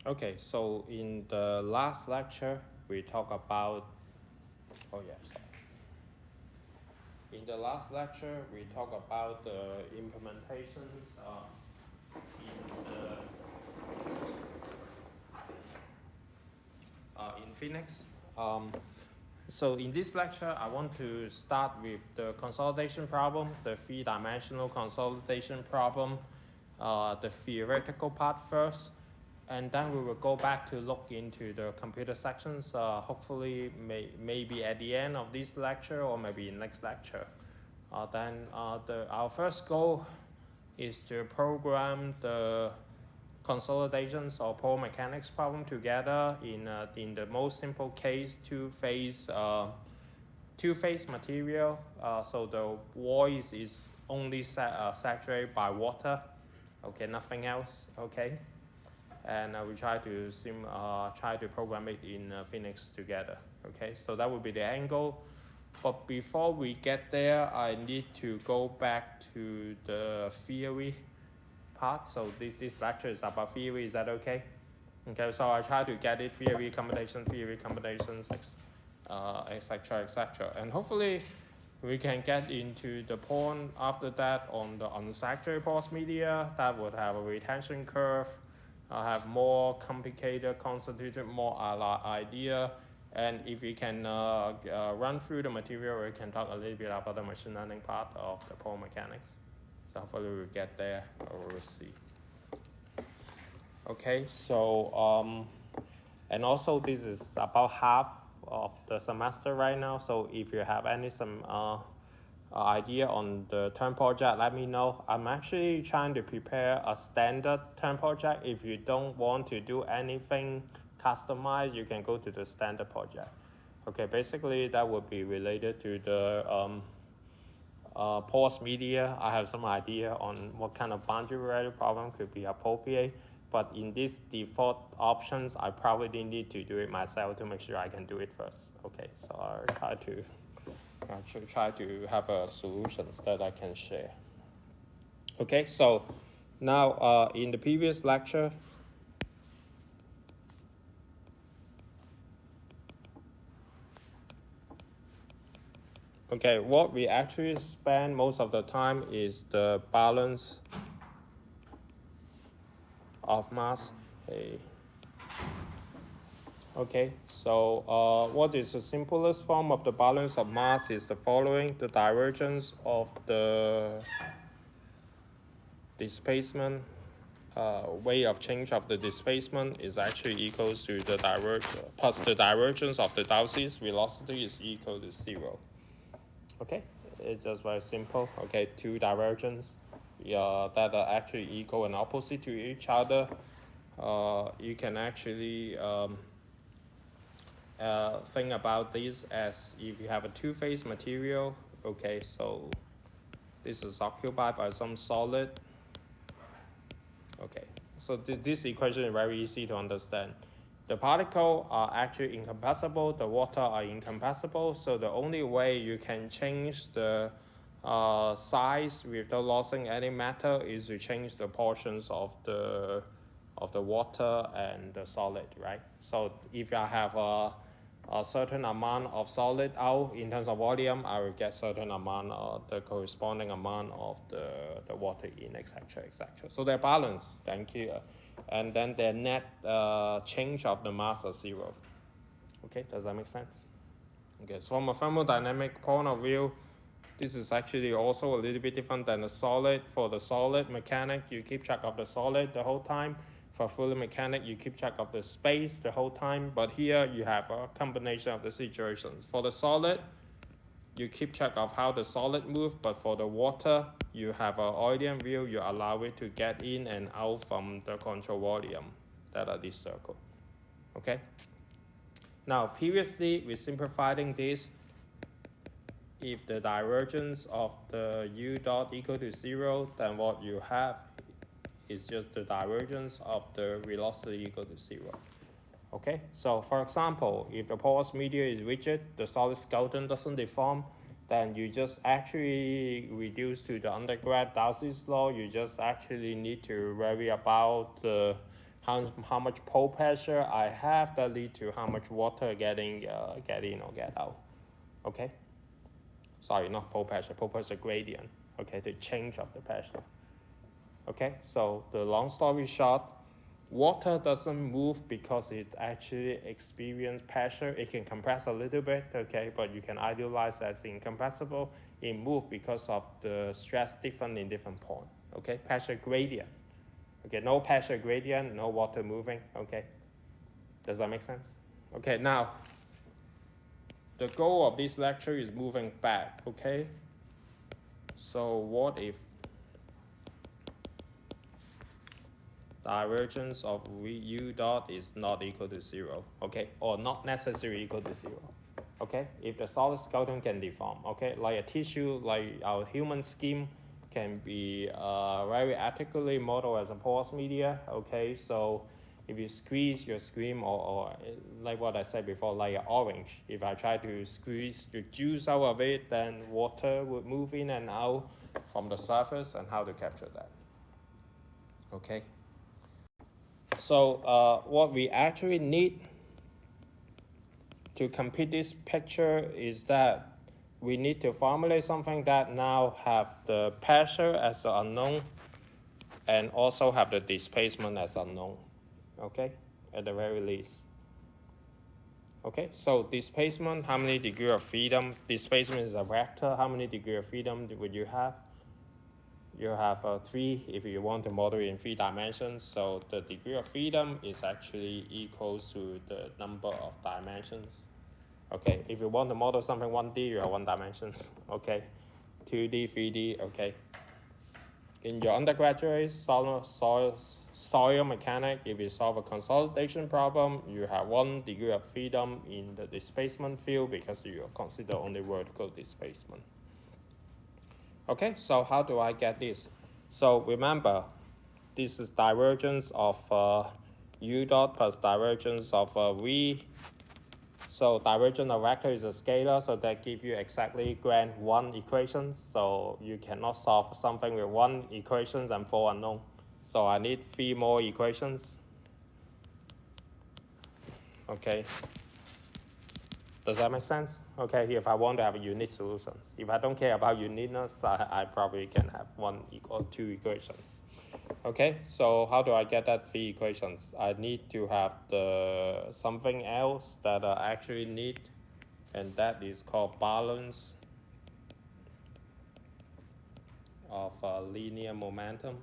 Okay, so in the last lecture, we talk about, oh yeah, sorry. In the last lecture, we talk about the implementations in Phoenix. So in this lecture, I want to start with the consolidation problem, the three-dimensional consolidation problem, the theoretical part first, and then we will go back to look into the computer sections, hopefully maybe at the end of this lecture or maybe in next lecture. Our first goal is to program the consolidations or pole mechanics problem together in the most simple case, two-phase material. So the void is only saturated by water. Okay, nothing else. Okay, and we try to program it in Phoenix together. Okay, so that would be the angle. But before we get there, I need to go back to the theory part. So this lecture is about theory. Is that okay? Okay, so I try to get it theory, accommodations, etc., etc. And hopefully we can get into the point after that on the unsaturated porous media that would have a retention curve, have more complicated, constituted, more idea. And if we can run through the material, we can talk a little bit about the machine learning part of the pole mechanics. So hopefully we'll get there, or we'll see. Okay, so and also this is about half of the semester right now. So if you have some idea on the term project, let me know. I'm actually trying to prepare a standard term project. If you don't want to do anything customized, you can go to the standard project. Okay, basically that would be related to the porous media. I have some idea on what kind of boundary-related problem could be appropriate. But in these default options, I probably need to do it myself to make sure I can do it first. Okay, so I'll try to have a solutions that I can share. Okay, so now in the previous lecture, okay, what we actually spend most of the time is the balance of mass. Okay, so what is the simplest form of the balance of mass is the following. The divergence of the displacement, rate of change of the displacement is actually equals to the plus the divergence of the Darcy's velocity is equal to 0. Okay, it's just very simple. Okay, two divergence that are actually equal and opposite to each other. You can actually think about this as if you have a two-phase material. Okay, so this is occupied by some solid. Okay, so this equation is very easy to understand. The particles are actually incompressible, the water are incompressible, so the only way you can change the size without losing any matter is to change the portions of the water and the solid, right? So if I have a certain amount of solid out in terms of volume, I will get certain amount of the corresponding amount of the water in, etc., etc. So they're balanced, thank you. And then the net change of the mass is 0. Okay, does that make sense? Okay, so from a thermodynamic point of view, this is actually also a little bit different than the solid. For the solid mechanic, you keep track of the solid the whole time. For fluid mechanic, you keep track of the space the whole time. But here you have a combination of the situations. For the solid, you keep track of how the solid moves. But for the water, you have an Euclidean view. You allow it to get in and out from the control volume that are this circle. Okay. Now, previously, we're simplifying this. If the divergence of the u dot equal to 0, then what you have is just the divergence of the velocity equal to 0. Okay, so for example, if the porous media is rigid, the solid skeleton doesn't deform, then you just actually reduce to the undergrad Darcy's law. You just actually need to worry about how much pole pressure I have that lead to how much water get in or get out. Okay. Sorry, not pole pressure gradient. Okay, the change of the pressure. Okay, so the long story short, water doesn't move because it actually experiences pressure. It can compress a little bit, okay, but you can idealize as incompressible. It moves because of the stress different in different point. Okay, pressure gradient. Okay, no pressure gradient, no water moving. Okay, does that make sense? Okay, now the goal of this lecture is moving back. Okay, so what if divergence of u dot is not equal to 0, okay, or not necessarily equal to 0, okay? If the solid skeleton can deform, okay, like a tissue, like our human skin can be very adequately modeled as a porous media, okay? So if you squeeze your skin or like what I said before, like an orange, if I try to squeeze the juice out of it, then water would move in and out from the surface, and how to capture that, okay? So what we actually need to complete this picture is that we need to formulate something that now have the pressure as the unknown and also have the displacement as unknown, okay, at the very least. Okay, so displacement, how many degree of freedom? Displacement is a vector. How many degree of freedom would you have? You have 3 if you want to model in 3 dimensions. So the degree of freedom is actually equals to the number of dimensions. Okay, if you want to model something 1D, you have 1 dimensions. Okay, 2D, 3D. Okay. In your undergraduate soil mechanics, if you solve a consolidation problem, you have 1 degree of freedom in the displacement field because you consider only vertical displacement. Okay, so how do I get this? So remember, this is divergence of u dot plus divergence of v. So divergence of vector is a scalar, so that gives you exactly grant 1 equations. So you cannot solve something with 1 equations and 4 unknown. So I need 3 more equations. Okay. Does that make sense? Okay, if I want to have unique solutions. If I don't care about uniqueness, I probably can have 1 or 2 equations. Okay, so how do I get that 3 equations? I need to have the something else that I actually need, and that is called balance of linear momentum.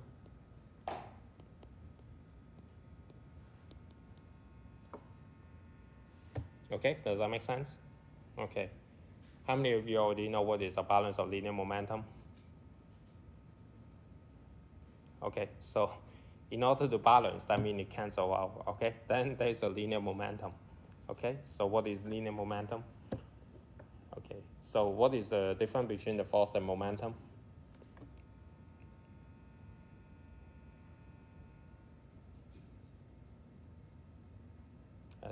Okay, does that make sense? Okay. How many of you already know what is a balance of linear momentum? Okay, so in order to balance, that means it cancels out, okay? Then there's a linear momentum, okay? So what is linear momentum? Okay, so what is the difference between the force and momentum?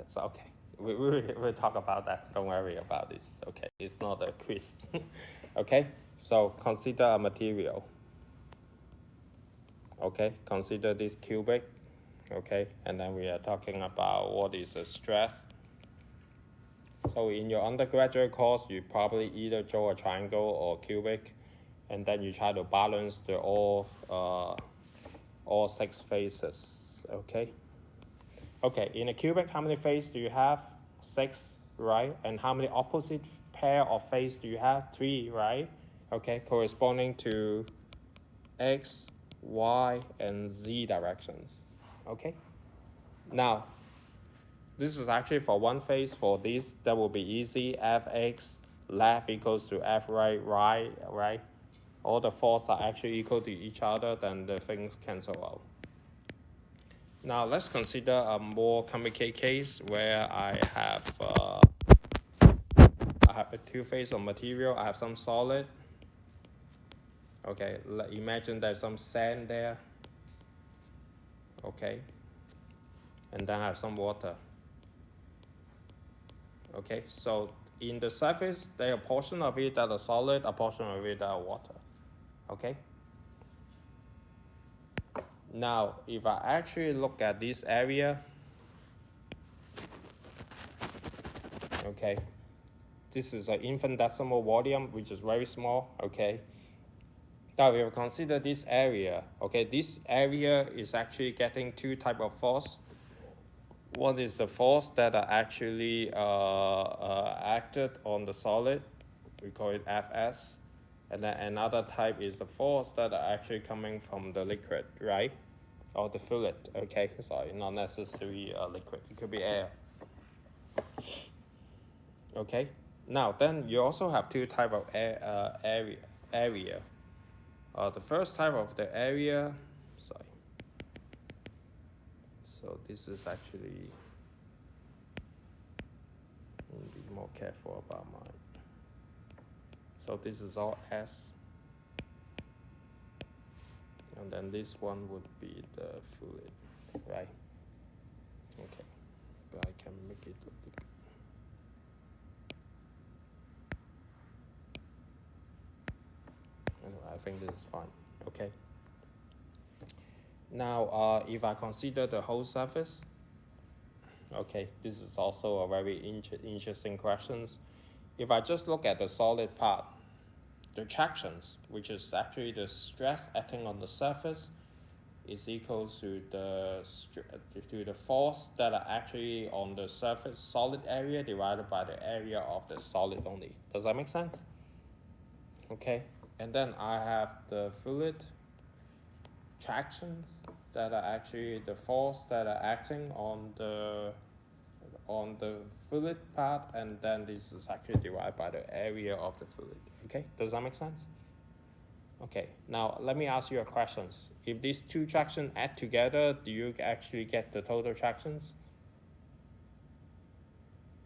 So, okay, we'll talk about that. Don't worry about this, okay? It's not a quiz, okay? So consider a material. Okay, consider this cubic, okay, and then we are talking about what is a stress. So in your undergraduate course, you probably either draw a triangle or cubic, and then you try to balance the all 6 faces, okay? Okay, in a cubic, how many faces do you have? 6, right? And how many opposite pair of faces do you have? 3, right? Okay, corresponding to x, y, and z directions, okay? Now, this is actually for 1 face. For this, that will be easy. Fx left equals to f right, right? All the forces are actually equal to each other, then the things cancel out. Now, let's consider a more complicated case where I have a 2 phase of material. I have some solid. Okay, imagine there's some sand there. Okay, and then I have some water. Okay, so in the surface, there are a portion of it that are solid, a portion of it that are water. Okay. Now, if I actually look at this area, okay, this is an infinitesimal volume, which is very small, okay. Now, if we consider this area, okay, this area is actually getting two type of force. One is the force that are actually acted on the solid, we call it Fs. And then another type is the force that are actually coming from the liquid, right? Or the fluid, okay? Sorry, not necessarily liquid, it could be air. Okay, now then you also have two type of area. The first type of the area, sorry. So this is actually, be more careful about mine. So this is all S. And then this one would be the fluid, right? Okay, but I can make it look good. Anyway, I think this is fine, okay? Now, if I consider the whole surface, okay, this is also a very interesting question. If I just look at the solid part, the tractions, which is actually the stress acting on the surface, is equal to the force that are actually on the surface solid area divided by the area of the solid only. Does that make sense? Okay, and then I have the fluid tractions that are actually the force that are acting on the fluid part, and then this is actually divided by the area of the fluid. Okay, does that make sense? Okay, now let me ask you a question. If these two tractions add together, do you actually get the total tractions?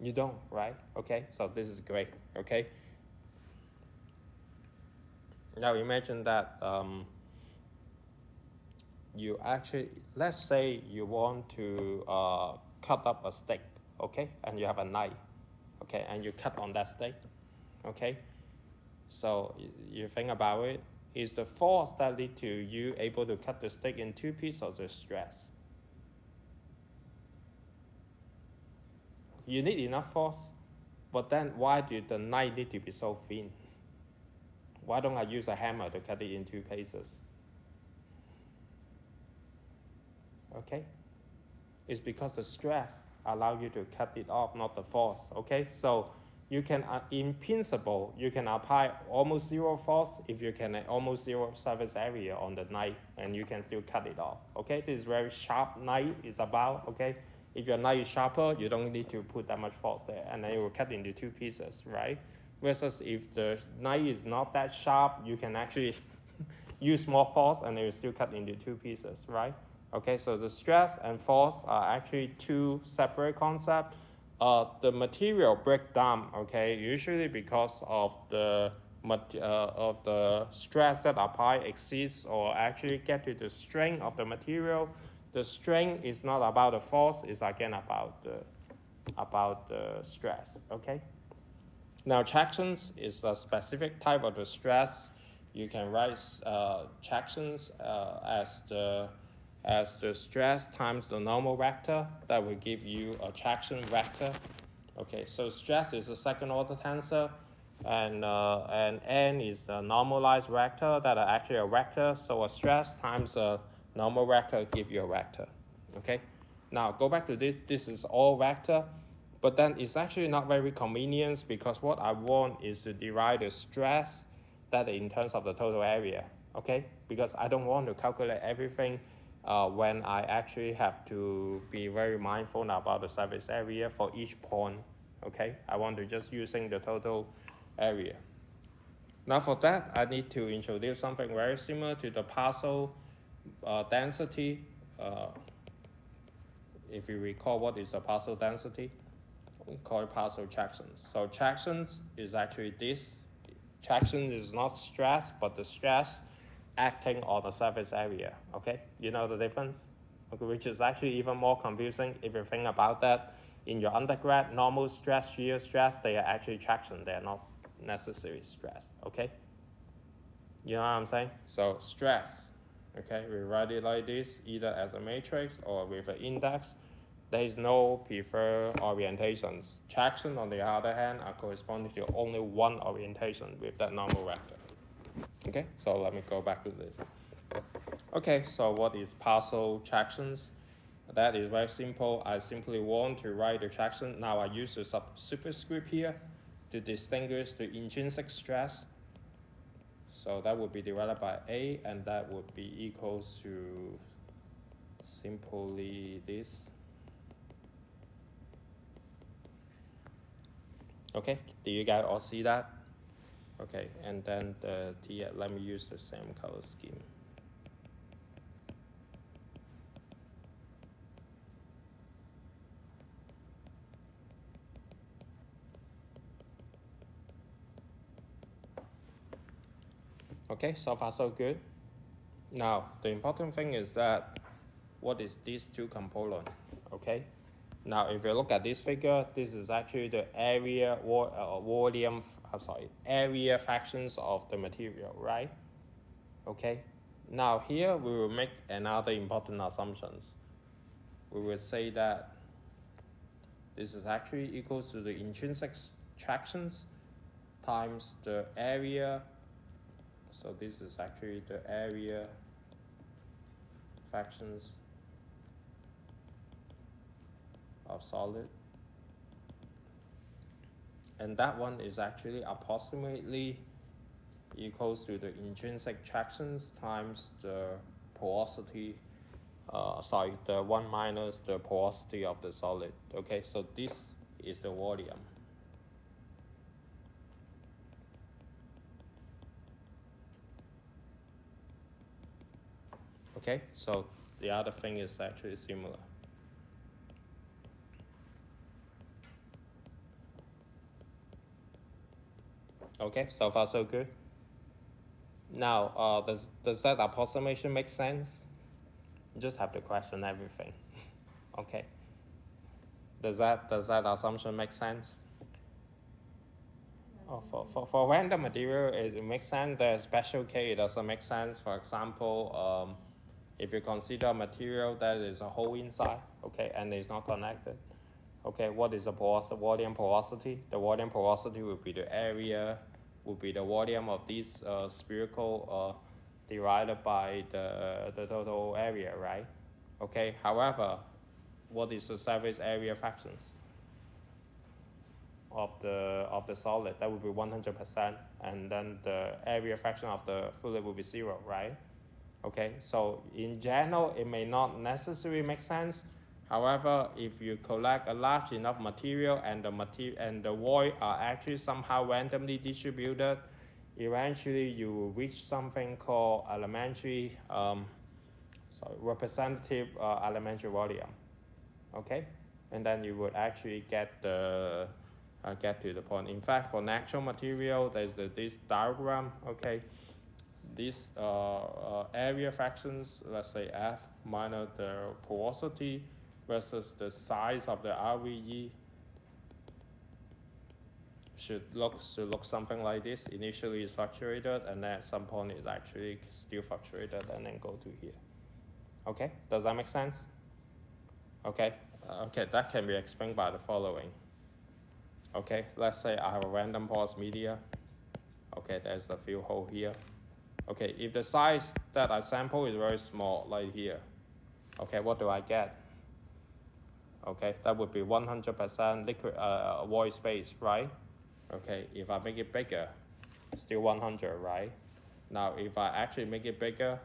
You don't, right? Okay, so this is great, okay? Now imagine that you actually, let's say you want to cut up a steak, okay? And you have a knife, okay? And you cut on that steak, okay? So you think about it, is the force that lead to you able to cut the steak in two pieces or the stress? You need enough force, but then why do the knife need to be so thin? Why don't I use a hammer to cut it in two pieces? Okay? It's because the stress allows you to cut it off, not the force, okay? So you can, in principle, you can apply almost zero force if you can almost zero surface area on the knife, and you can still cut it off, okay? This is very sharp knife is about, okay? If your knife is sharper, you don't need to put that much force there, and then it will cut into two pieces, right? Versus if the knife is not that sharp, you can actually use more force and it will still cut into two pieces, right? Okay, so the stress and force are actually two separate concepts. The material breakdown, okay, usually because of the stress that applied exceeds or actually get to the strength of the material. The strength is not about the force, it's again about the stress, okay? Now, tractions is a specific type of the stress. You can write tractions as the stress times the normal vector. That will give you a traction vector. Okay, so stress is a second order tensor, and n is a normalized vector that are actually a vector. So a stress times a normal vector give you a vector. Okay, now go back to this. This is all vector, but then it's actually not very convenient because what I want is to derive the stress that in terms of the total area. Okay, because I don't want to calculate everything. When I actually have to be very mindful about the surface area for each point, okay? I want to just using the total area. Now for that, I need to introduce something very similar to the partial density. If you recall what is the partial density, we call it partial tractions. So tractions is actually this. Traction is not stress, but the stress acting on the surface area, okay? You know the difference? Okay, which is actually even more confusing if you think about that. In your undergrad, normal stress, shear stress, they are actually traction. They are not necessarily stress, okay? You know what I'm saying? So stress Okay, we write it like this, either as a matrix or with an index. There is no preferred orientations. Traction, on the other hand, are corresponding to only one orientation with that normal vector. Okay, so let me go back to this. Okay, so what is partial tractions? That is very simple. I simply want to write the traction. Now I use the superscript here to distinguish the intrinsic stress. So that would be divided by A, and that would be equals to simply this. Okay, do you guys all see that? Okay, and then the T, let me use the same color scheme. Okay, so far so good. Now, the important thing is that what is these two components, okay? Now, if you look at this figure, this is actually the area area fractions of the material, right? Okay. Now here we will make another important assumptions. We will say that this is actually equals to the intrinsic tractions times the area. So this is actually the area fractions of solid, and that one is actually approximately equals to the intrinsic tractions times the porosity, the 1 minus the porosity of the solid. Okay, so this is the volume. Okay, so the other thing is actually similar. Okay, so far so good. Now, does that approximation make sense? You just have to question everything. Okay. Does that assumption make sense? Oh, for random material, it makes sense. There's special case, it doesn't make sense. For example, if you consider a material that is a hole inside, okay, and it's not connected, okay, what is the volume porosity? The volume porosity would be the area, would be the volume of this spherical divided by the total area, right? Okay, however, what is the surface area fractions of the solid? That would be 100%, and then the area fraction of the fluid will be 0, right? Okay, so in general, it may not necessarily make sense. However, if you collect a large enough material and the void are actually somehow randomly distributed, eventually you will reach something called representative elementary volume. Okay, and then you would actually get to the point. In fact, for natural material, there's this diagram. Okay, these area fractions, let's say F minus the porosity versus the size of the RVE should look something like this. Initially it's fluctuated, and then at some point it's actually still fluctuated and then go to here. Okay, does that make sense? Okay, that can be explained by the following. Okay, let's say I have a random porous media. Okay, there's a few hole here. Okay, if the size that I sample is very small, like here, okay, what do I get? Okay, that would be 100% liquid void space, right? Okay, if I make it bigger, still 100, right? Now, if I actually make it bigger,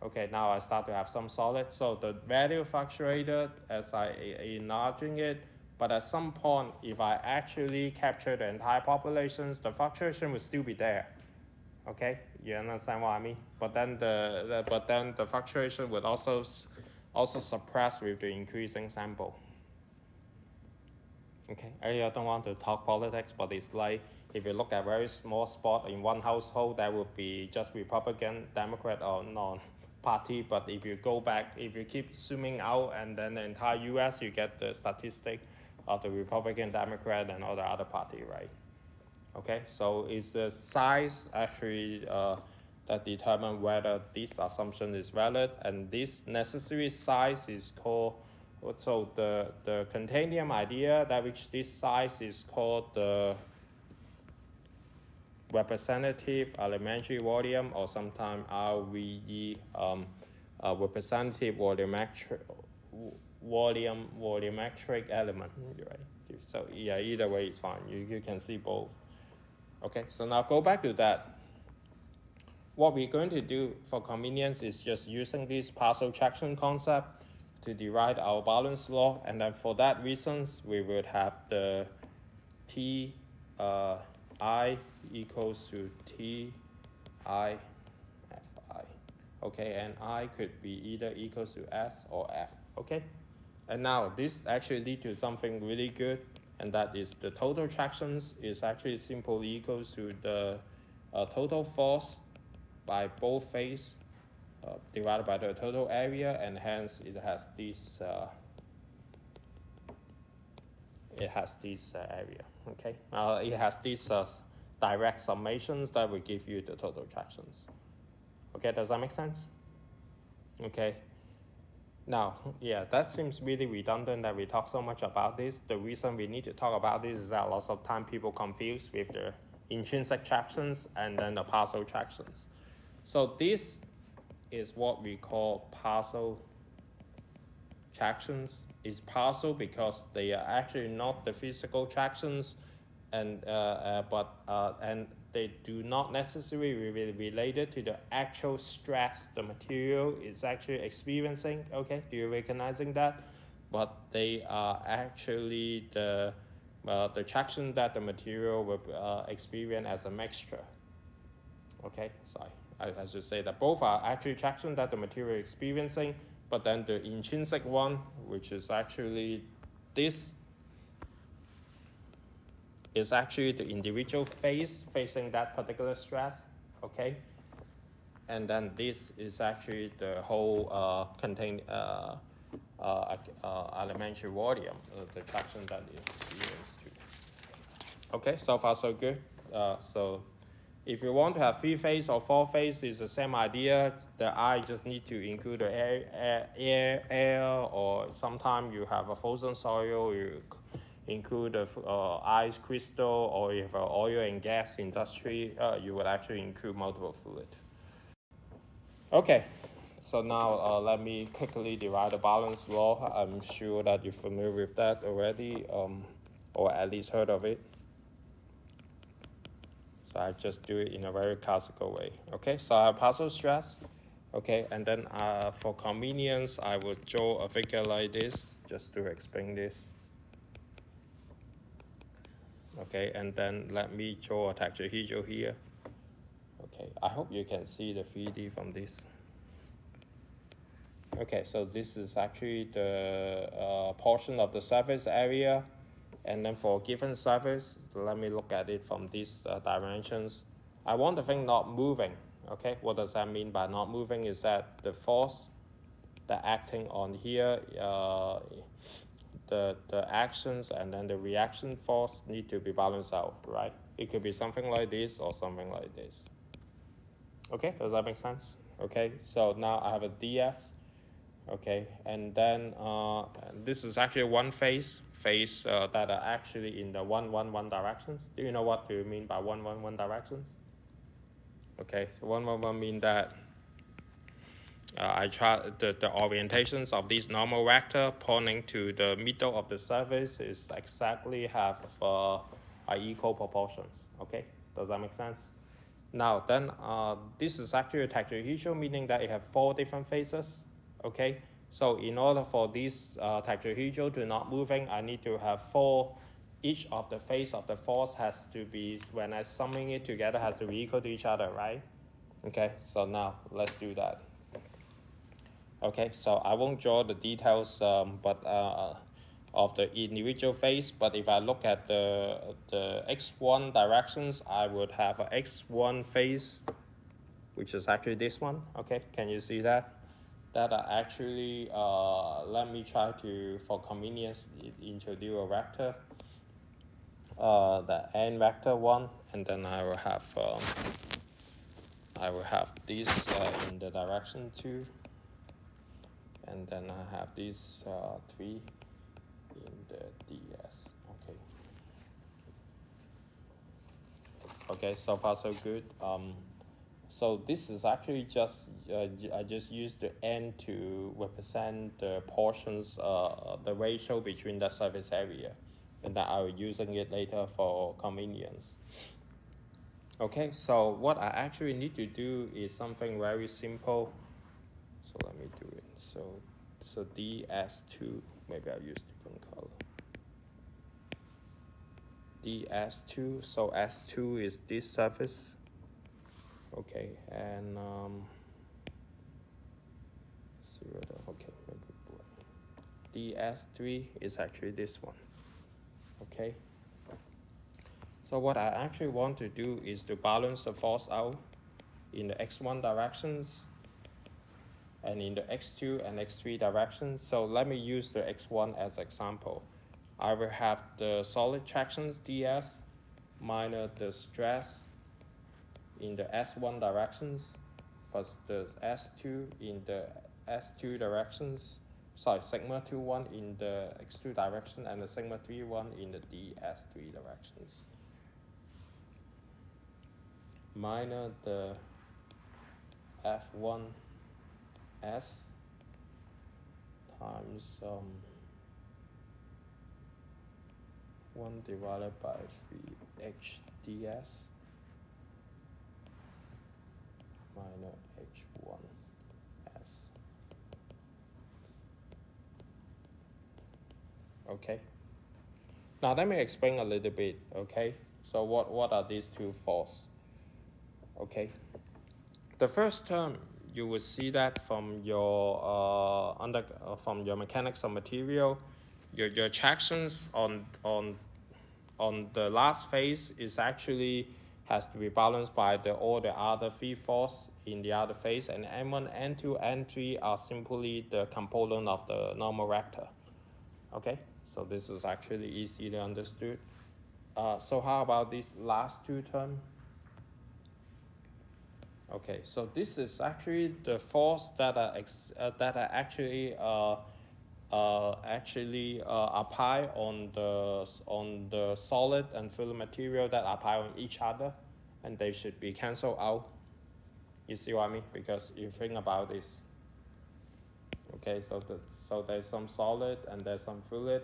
okay, now I start to have some solid. So the value fluctuated as I enlarging it, but at some point, if I actually capture the entire populations, the fluctuation will still be there. Okay, you understand what I mean? But then the fluctuation would also suppress with the increasing sample. Okay, I don't want to talk politics, but it's like if you look at very small spot in one household, that would be just Republican, Democrat, or non-party. But if you go back, if you keep zooming out, and then the entire U.S., you get the statistic of the Republican, Democrat, and all the other party, right? Okay, so is the size actually that determine whether this assumption is valid, and this necessary size is called, so the continuum idea that which this size is called the representative elementary volume, or sometimes RVE, representative volumetric element, right? So yeah, either way is fine. You can see both. Okay, so now go back to that. What we're going to do for convenience is just using this partial traction concept to derive our balance law, and then for that reasons we would have the T I equals to T I F I. Okay, and I could be either equals to S or F. Okay, and now this actually leads to something really good, and that is the total tractions is actually simply equals to the total force by both phase divided by the total area, and hence it has this area. Okay, it has these direct summations that will give you the total tractions. Okay, does that make sense? Okay. Now, yeah, that seems really redundant that we talk so much about this. The reason we need to talk about this is that lots of time people confuse with the intrinsic tractions and then the partial tractions. So this is what we call partial tractions. It's partial because they are actually not the physical tractions, and they do not necessarily be related to the actual stress the material is actually experiencing. Okay, do you recognizing that? But they are actually the traction that the material will experience as a mixture. Okay, sorry. I should say that both are actually traction that the material is experiencing, but then the intrinsic one, which is actually this, is actually the individual phase facing that particular stress, okay? And then this is actually the whole elementary volume, the traction that is experienced. Okay, so far so good. So if you want to have 3-phase or 4-phase, it's the same idea. The I just need to include the air, or sometimes you have a frozen soil, you include the ice crystal, or if oil and gas industry, you would actually include multiple fluid. Okay, so now let me quickly derive the balance law. I'm sure that you're familiar with that already, or at least heard of it. So I just do it in a very classical way. Okay, so I have partial stress. Okay, and then for convenience, I will draw a figure like this just to explain this. Okay, and then let me draw a tetrahedral here. Okay, I hope you can see the 3D from this. Okay, so this is actually the portion of the surface area. And then for a given surface, let me look at it from these dimensions. I want the thing not moving. Okay, what does that mean by not moving? Is that the force that acting on here, the actions and then the reaction force need to be balanced out, right? It could be something like this or something like this. Okay, does that make sense? Okay, so now I have a ds. Okay, and then this is actually one phase that are actually in the 1-1-1 directions. Do you know what do you mean by 1-1-1 directions? Okay, so 1-1-1 mean that I try the orientations of this normal vector pointing to the middle of the surface is exactly have equal proportions. Okay, does that make sense? Now then, this is actually a tetrahedral, meaning that it have 4 different phases. Okay, so in order for this tetrahedral to not moving, I need to have 4. Each of the phase of the force has to be, when I summing it together, has to be equal to each other, right? Okay, so now let's do that. Okay, so I won't draw the details, but of the individual phase. But if I look at the x1 directions, I would have a x1 phase, which is actually this one. Okay, can you see that? That are actually, let me try to, for convenience, introduce a vector, the n vector 1, and then I will have I will have this in the direction 2, and then I have this 3 in the ds. Okay, so far so good. So this is actually just I just used the n to represent the portions, the ratio between the surface area, and that I will using it later for convenience. Okay, so what I actually need to do is something very simple. So let me do it. So ds2, maybe I'll use different color. ds2, so s2 is this surface. Okay, and okay, maybe ds3 is actually this one. Okay, so what I actually want to do is to balance the force out in the x1 directions and in the x2 and x3 directions. So let me use the x1 as example. I will have the solid tractions ds minus the stress in the s1 directions plus the s2 in the s2 directions. Sorry, sigma 2(1) in the x2 direction and the sigma 3(1) in the ds3 directions. Minus the f1 s times 1 divided by 3h ds minus h1 s. Okay. Now let me explain a little bit. Okay. So what are these two forces? Okay. The first term, you will see that from your from your mechanics of material, your tractions on the last phase is actually has to be balanced by all the other 3 forces in the other phase, and n1, n2, n3 are simply the component of the normal vector. Okay, so this is actually easily understood. So how about these last 2 terms? Okay, so this is actually the force that are actually apply on the solid and fluid material that apply on each other, and they should be cancelled out. You see what I mean? Because you think about this. Okay, so there's some solid and there's some fluid,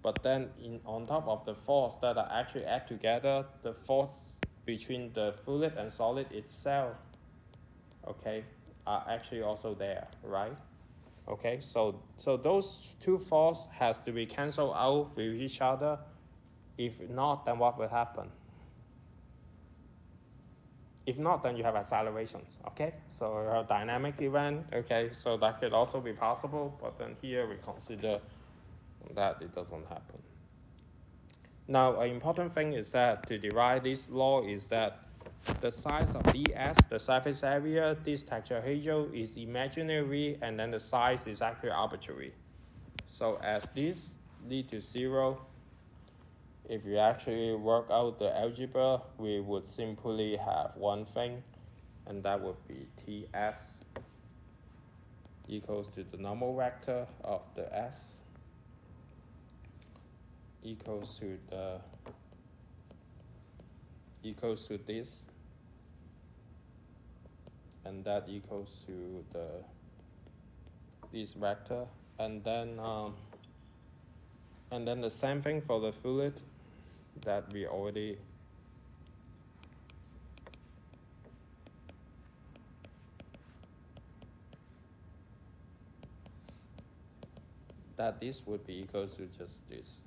but then on top of the force that are actually add together, the force between the fluid and solid itself, okay, are actually also there, right? Okay, so those 2 forces has to be cancelled out with each other. If not, then what will happen? If not, then you have accelerations, okay? So a dynamic event, okay, so that could also be possible, but then here we consider that it doesn't happen. Now, an important thing is that to derive this law is that the size of ds, the surface area, this tetrahedral is imaginary, and then the size is actually arbitrary. So as this lead to 0, if you actually work out the algebra, we would simply have one thing, and that would be ts equals to the normal vector of the s equals to this, and that equals to this vector, and then the same thing for the fluid that we already that this would be equal to just this.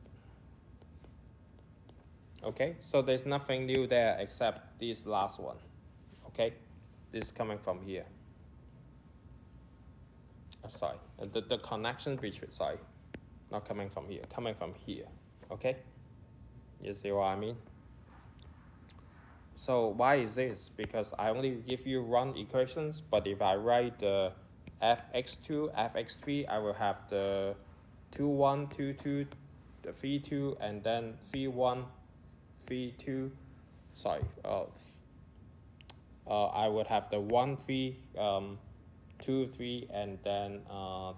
Okay, so there's nothing new there except this last one. Okay, this coming from here. Sorry, the connection between, sorry, not coming from here, coming from here. Okay, you see what I mean? So why is this? Because I only give you 1 equations, but if I write the fx2, fx3, I will have the 2, 1, 2, 2, the 3, 2, and then 3, 1, 3, 2, sorry, I would have the 1, 3, 2, 3, and then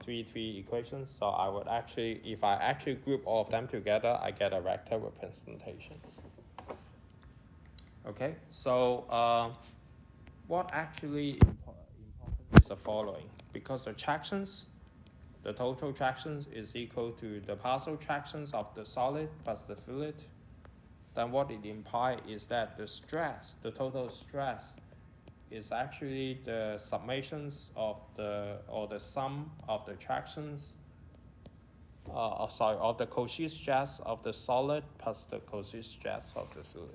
3, 3 equations. So I would actually, if I actually group all of them together, I get a vector representations. Okay, so what actually important is the following. Because the tractions, the total tractions is equal to the partial tractions of the solid plus the fluid, then what it implies is that the stress, the total stress, is actually the summations of the, or the sum of the tractions, of the Cauchy stress of the solid plus the Cauchy stress of the fluid.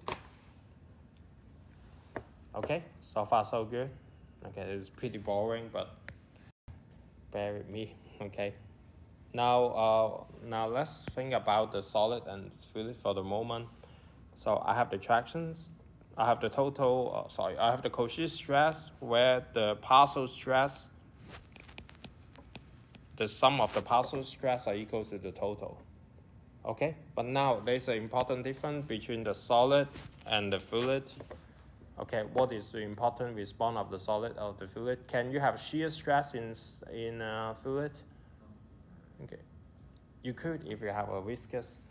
Okay, so far so good. Okay, it's pretty boring, but bear with me. Okay, now let's think about the solid and fluid for the moment. So I have the tractions, I have the total, I have the Cauchy stress where the partial stress, the sum of the partial stress are equal to the total. Okay, but now there's an important difference between the solid and the fluid. Okay, what is the important response of the solid of the fluid? Can you have shear stress in fluid? Okay, you could if you have a viscous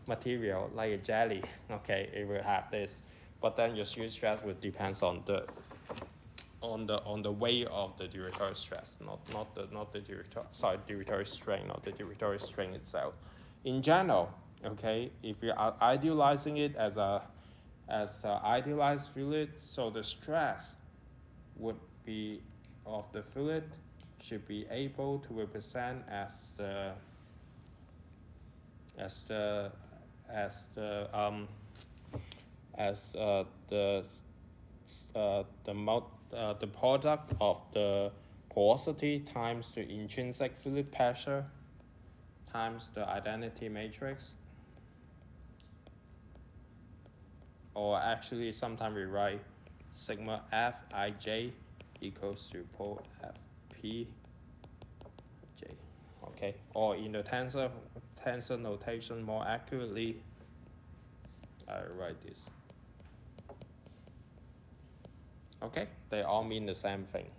material like a jelly. Okay, it will have this, but then your shear stress would depend on the weight of the directory stress, not the directory strain, not the directory strain itself. In general, okay, if you are idealizing it as a idealized fluid, so the stress would be of the fluid should be able to represent as the product of the porosity times the intrinsic fluid pressure times the identity matrix. Or actually, sometimes we write sigma Fij equals to po Fp j. Okay, or in the tensor notation more accurately, I write this. Okay, they all mean the same thing.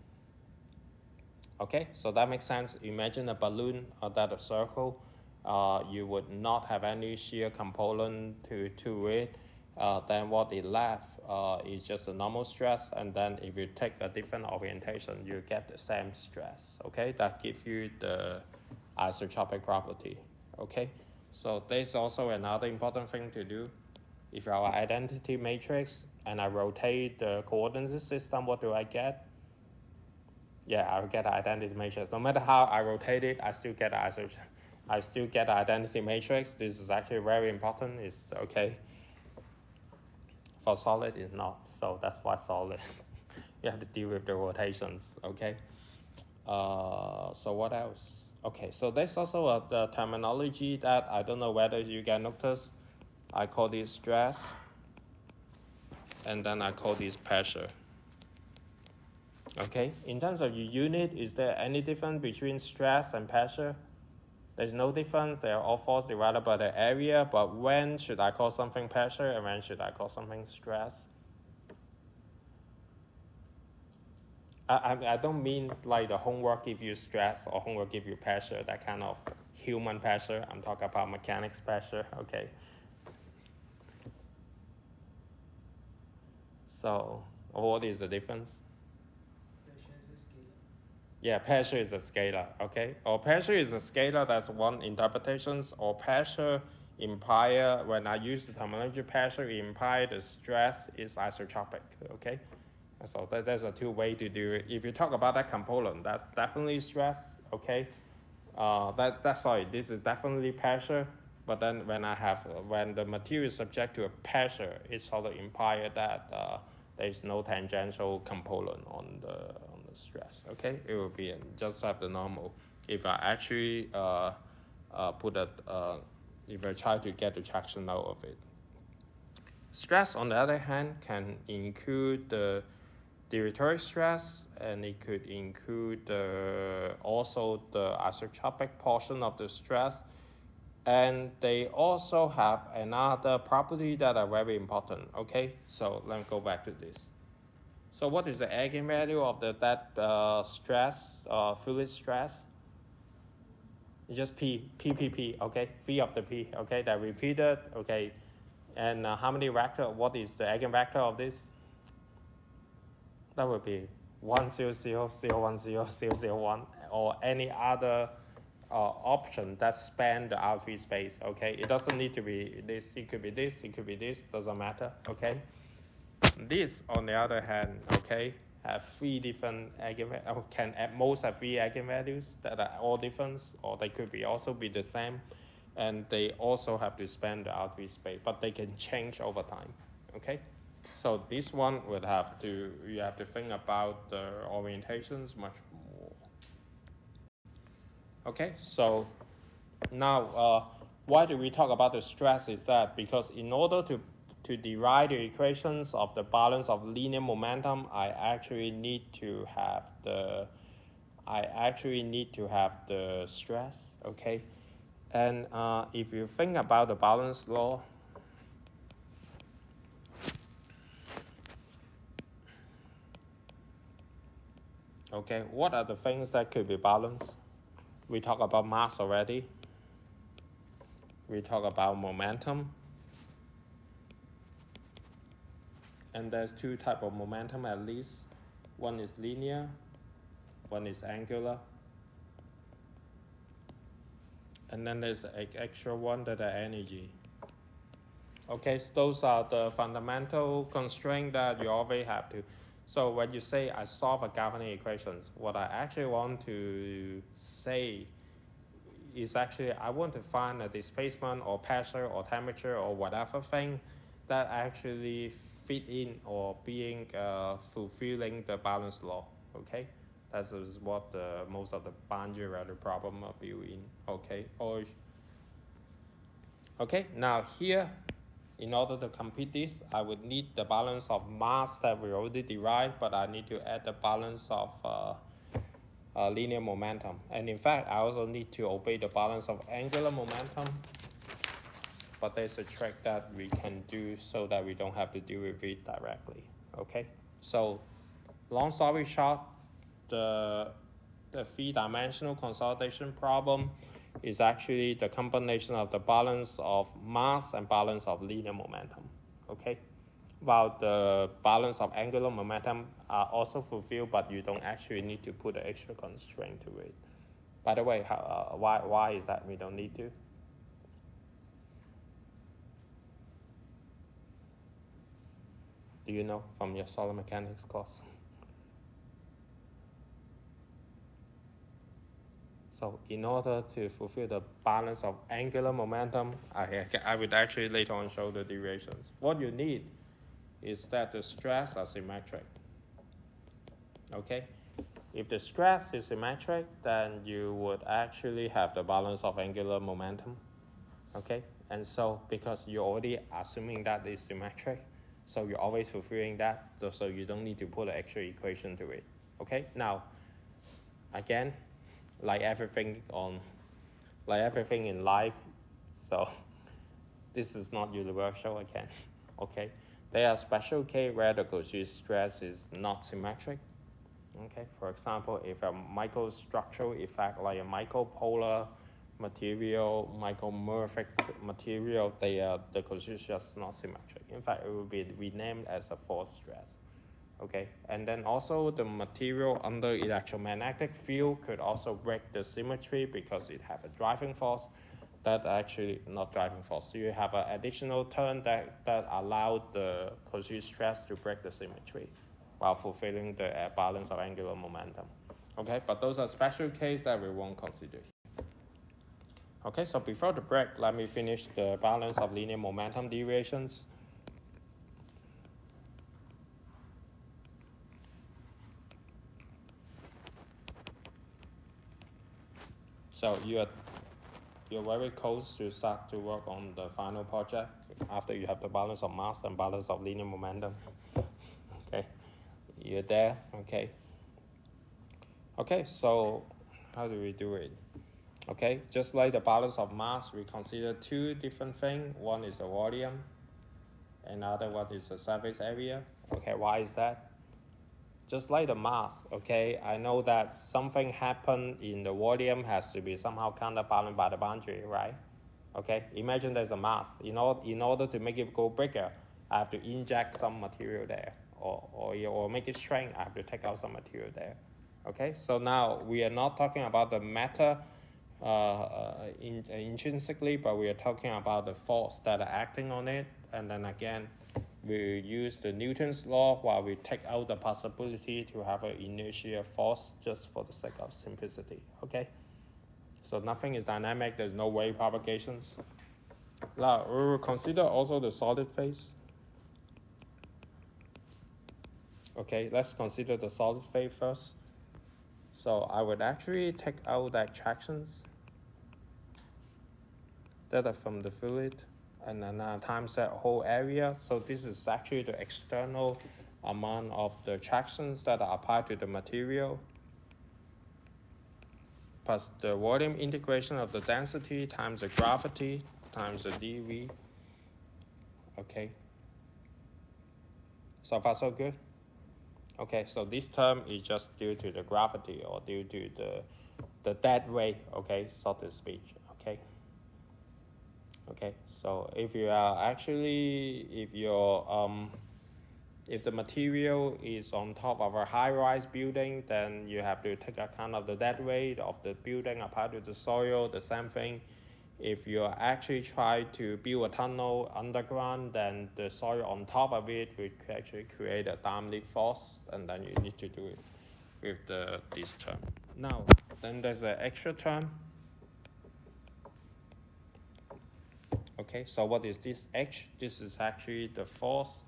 Okay, so that makes sense. Imagine a balloon or that a circle. You would not have any shear component to it. Then what it left is just a normal stress, and then if you take a different orientation, you get the same stress. Okay, that gives you the isotropic property. Okay, so there's also another important thing to do. If you have an identity matrix and I rotate the coordinate system, what do I get? Yeah, I will get an identity matrix. No matter how I rotate it, I still get an identity matrix. This is actually very important. It's okay. For solid, it's not. So that's why solid. You have to deal with the rotations. Okay. So what else? Okay, so there's also the terminology that I don't know whether you can notice. I call this stress, and then I call this pressure. Okay, in terms of your unit, is there any difference between stress and pressure? There's no difference. They are all force divided by the area, but when should I call something pressure and when should I call something stress? I don't mean like the homework give you stress or homework give you pressure, that kind of human pressure. I'm talking about mechanics pressure, okay? So what is the difference? Yeah, pressure is a scalar, okay? Or pressure is a scalar, that's one interpretation. Or pressure imply, when I use the terminology pressure, imply the stress is isotropic, okay? So there's a two way to do it. If you talk about that component, that's definitely stress, okay? This is definitely pressure. But then when the material is subject to a pressure, it sort of implies that there's no tangential component on the stress. Okay, it will be just have the normal. If I actually if I try to get the traction out of it. Stress, on the other hand, can include the directory stress, and it could include also the isotropic portion of the stress. And they also have another property that are very important. Okay, so let me go back to this. So what is the eigenvalue of that stress, fluid stress? It's just P, okay? Phi of the P, okay? That repeated, okay? And how many vector, what is the eigenvector of this? That would be 1, 0, 0, 0, 1, 0, 0, 0, 1, or any other option that span the R3 space, okay? It doesn't need to be this, it could be this, it could be this, doesn't matter, okay? This, on the other hand, okay, have 3 different eigenvalues, can at most have 3 eigenvalues that are all different, or they could be also be the same, and they also have to span the R3 space, but they can change over time, okay? So this one would have to, you have to think about the orientations much more. Okay, so now why do we talk about the stress is that because in order to derive the equations of the balance of linear momentum, I actually need to have the stress, okay? And if you think about the balance law, okay, what are the things that could be balanced? We talk about mass already. We talk about momentum. And there's 2 types of momentum at least. One is linear, one is angular. And then there's an extra one that are energy. Okay, so those are the fundamental constraints that you always have to. So when you say I solve a galvanic equations, what I actually want to say is actually I want to find a displacement or pressure or temperature or whatever thing that actually fit in or being fulfilling the balance law, okay? That is what most of the boundary value problem are built in, okay? Okay, now here, in order to complete this, I would need the balance of mass that we already derived, but I need to add the balance of linear momentum. And in fact, I also need to obey the balance of angular momentum, but there's a trick that we can do so that we don't have to deal with it directly, okay? So, long story short, the 3-dimensional consolidation problem is actually the combination of the balance of mass and balance of linear momentum, okay? While the balance of angular momentum are also fulfilled, but you don't actually need to put an extra constraint to it. By the way, why is that we don't need to? Do you know from your solid mechanics course? So in order to fulfill the balance of angular momentum, I would actually later on show the derivations. What you need is that the stress are symmetric, okay? If the stress is symmetric, then you would actually have the balance of angular momentum, okay? And so because you're already assuming that it's symmetric, so you're always fulfilling that, so you don't need to put an extra equation to it, okay? Now, again, like everything in life, so this is not universal again, okay? There are special cases where the Cauchy stress is not symmetric, okay? For example, if a microstructural effect like a micropolar material, micromorphic material, the Cauchy stress is not symmetric. In fact, it will be renamed as a force stress, okay? And then also the material under electromagnetic field could also break the symmetry because it have a driving force that actually not driving force. So you have an additional term that allowed the Cauchy stress to break the symmetry while fulfilling the balance of angular momentum. Okay, but those are special cases that we won't consider. Okay, so before the break, let me finish the balance of linear momentum derivations. So you're very close to start to work on the final project after you have the balance of mass and balance of linear momentum. Okay, you're there, okay. Okay, so how do we do it? Okay, just like the balance of mass, we consider 2 different things. One is the volume, another one is the surface area. Okay, why is that? just like the mass, okay? I know that something happened in the volume has to be somehow counterbalanced by the boundary, right? Okay, imagine there's a mass. In order to make it go bigger, I have to inject some material there, or make it shrink, I have to take out some material there. Okay, so now we are not talking about the matter intrinsically, but we are talking about the force that are acting on it. And then again, we use the Newton's law while we take out the possibility to have an inertia force just for the sake of simplicity. Okay, so nothing is dynamic, there's no wave propagations. Now we will consider also the solid phase. Okay, let's consider the solid phase first. So I would actually take out the attractions that are from the fluid, and then times that whole area. So this is actually the external amount of the attractions that are applied to the material, plus the volume integration of the density times the gravity times the dV. Okay, so far so good. Okay, so this term is just due to the gravity or due to the dead weight, okay, so to speak, okay. Okay, so if you are actually, if the material is on top of a high-rise building, then you have to take account of the dead weight of the building apart to the soil, the same thing. If you actually try to build a tunnel underground, then the soil on top of it will actually create a downward force, and then you need to do it with this term. Now, then there's an extra term. Okay, so what is this H? This is actually the force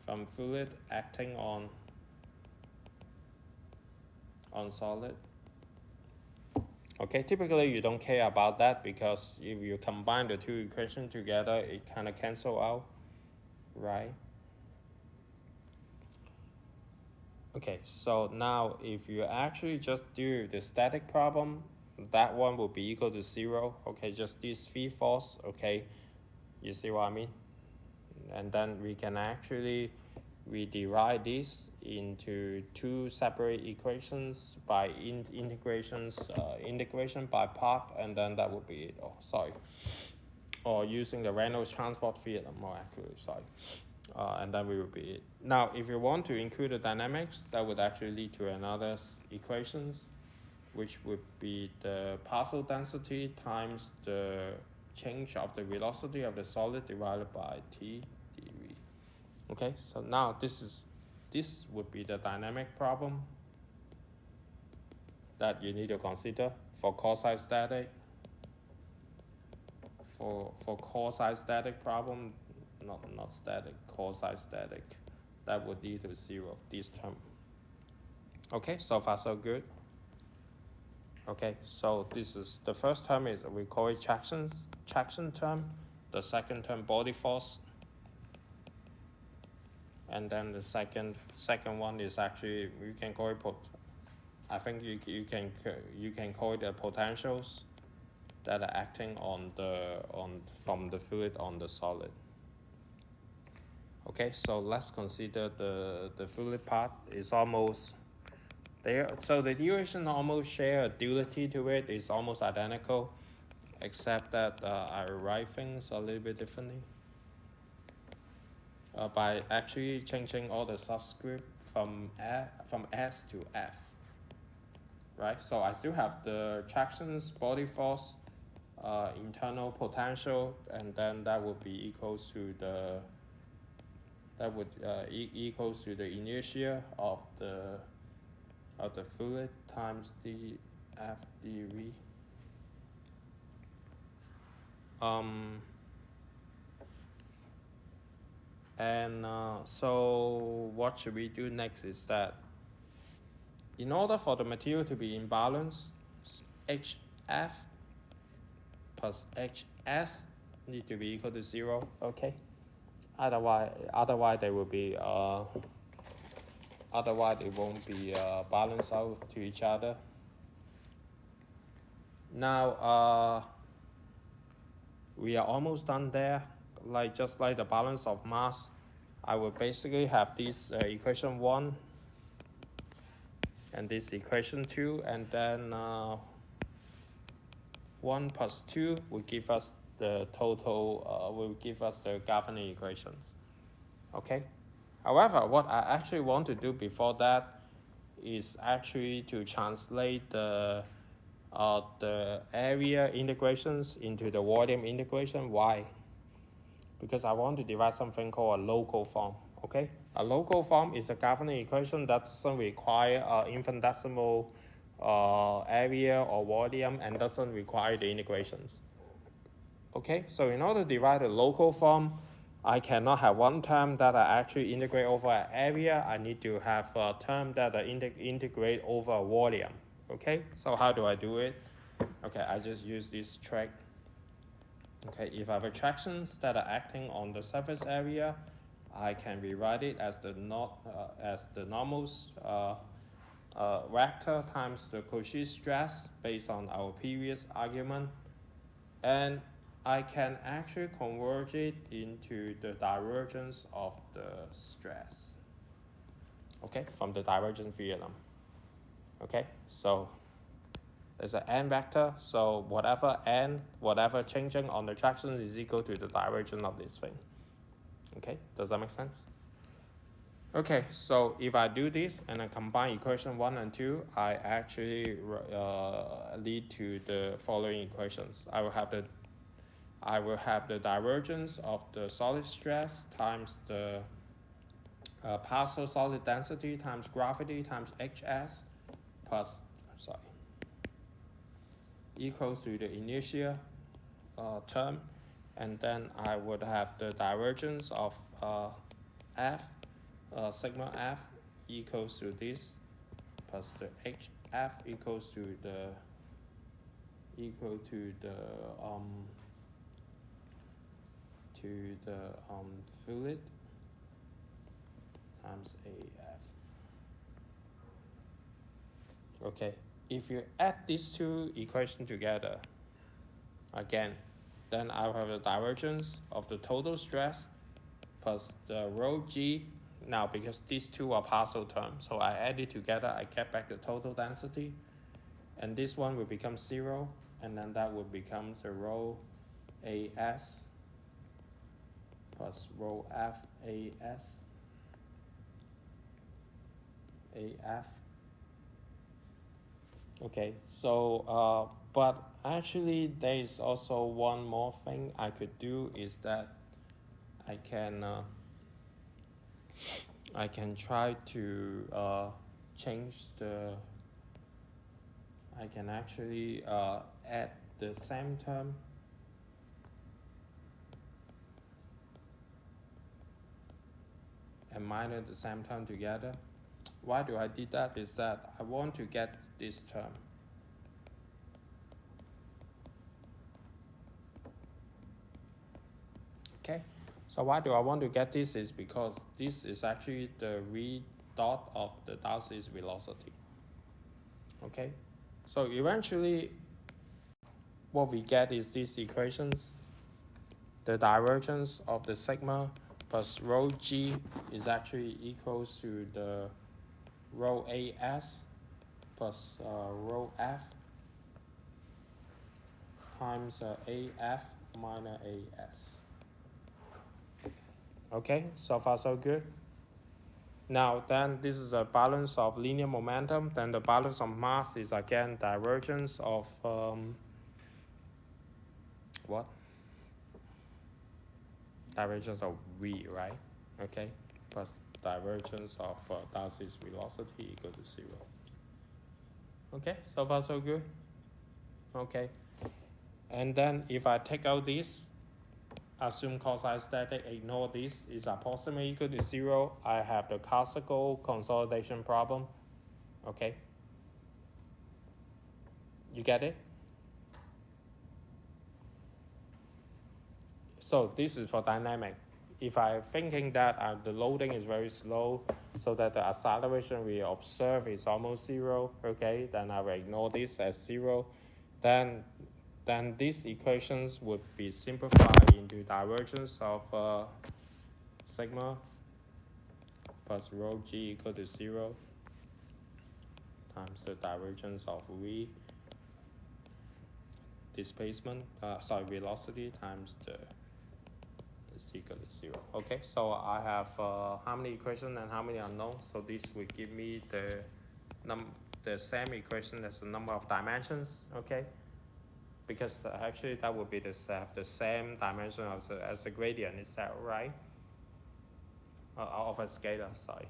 from fluid acting on solid. Okay, typically you don't care about that because if you combine the two equations together, it kind of cancel out, right? Okay, so now if you actually just do the static problem, that one will be equal to 0. Okay, just these three force, okay? You see what I mean? And then we can actually divide this into two separate equations by integration by part, and then that would be it. Oh, sorry. Or using the Reynolds transport field, more accurately, sorry. And then we will be it. Now, if you want to include the dynamics, that would actually lead to another equations, which would be the partial density times the change of the velocity of the solid divided by T dV. Okay, so now this would be the dynamic problem that you need to consider for quasi-static. For quasi-static problem, not static, quasi-static, that would lead to 0, this term. Okay, so far so good. Okay, so this is the first term is we call it traction term. The second term body force. And then the second one is actually, you can call it I think you can call it the potentials that are acting from the fluid on the solid. Okay, so let's consider the fluid part is almost there. So the duration almost share a duality to it. It's almost identical, except that I write things a little bit differently. By actually changing all the subscript from S to F, right? So I still have the tractions, body force, internal potential, and then that would be equals to the equals to the inertia of the fluid times dF dV. So what should we do next is that in order for the material to be in balance, HF plus HS need to be equal to 0, okay? Otherwise they will be otherwise it won't be balanced out to each other. Now we are almost done there. Just like the balance of mass, I will basically have this equation 1 and this equation 2, and then 1 plus 2 will give us the total, will give us the governing equations. Okay. However, what I actually want to do before that is actually to translate the area integrations into the volume integration. Why? Because I want to derive something called a local form. Okay, a local form is a governing equation that doesn't require infinitesimal area or volume and doesn't require the integrations. Okay, so in order to derive the local form, I cannot have one term that I actually integrate over an area. I need to have a term that I integrate over a volume. Okay, so how do I do it? Okay, I just use this trick. Okay, if I have attractions that are acting on the surface area, I can rewrite it as the normal vector times the Cauchy stress based on our previous argument, and I can actually convert it into the divergence of the stress. Okay, from the divergence theorem. Okay, so there's an n vector, so whatever changing on the traction is equal to the divergence of this thing. Okay, does that make sense? Okay, so if I do this and I combine equation 1 and 2, I actually lead to the following equations. I will have the divergence of the solid stress times the partial solid density times gravity times Hs plus, equals to the initial term, and then I would have the divergence of F, sigma F equals to this, plus the Hf equals to the fluid times AF. Okay, if you add these two equations together, again, then I'll have the divergence of the total stress plus the rho g. Now, because these two are partial terms, so I add it together, I get back the total density, and this one will become 0, and then that would become the rho AS plus rho F AS AF. Okay, so but actually there is also one more thing I could do, is that I can try to change the, I can actually add the same term and minus the same term together. Why do I did that? Is that I want to get this term. Okay, so why do I want to get this? Is because this is actually the v dot of the Darcy's velocity. Okay, so eventually what we get is these equations. The divergence of the sigma plus rho g is actually equals to the rho AS plus rho F times AF minus AS. Okay, so far so good. Now then, this is a balance of linear momentum. Then the balance of mass is again divergence of what? Divergence of V, right? Okay, plus divergence of Darcy's velocity equal to 0. Okay, so far so good. Okay, and then if I take out this, assume quasi-static, ignore this, is approximately equal to 0, I have the classical consolidation problem. Okay, you get it? So this is for dynamic. If I'm thinking that the loading is very slow, so that the acceleration we observe is almost 0, okay, then I will ignore this as 0. Then these equations would be simplified into divergence of sigma plus rho g equal to 0 times the divergence of v displacement, velocity times the is equal to 0. Okay, so I have how many equations and how many unknowns? So this will give me the same equation as the number of dimensions. Okay, because actually that would be have the same dimension as the gradient. Is that right? Of a scalar, sorry.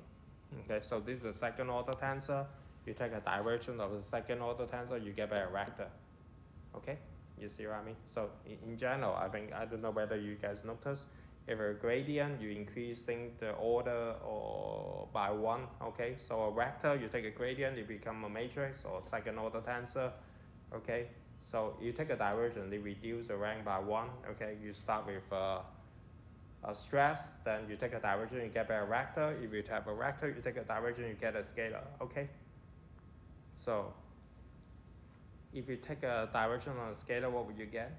Okay, so this is the second order tensor. You take a divergence of the second order tensor, you get a vector. Okay, you see what I mean? So in general, I don't know whether you guys notice, if a gradient, you're increasing the order or by 1. Okay, so a vector, you take a gradient, it become a matrix or second order tensor. Okay, so you take a divergence, it reduce the rank by 1. Okay, you start with a stress, then you take a divergence, you get a vector. If you have a vector, you take a divergence, you get a scalar. Okay, so if you take a divergence on a scalar, what would you get?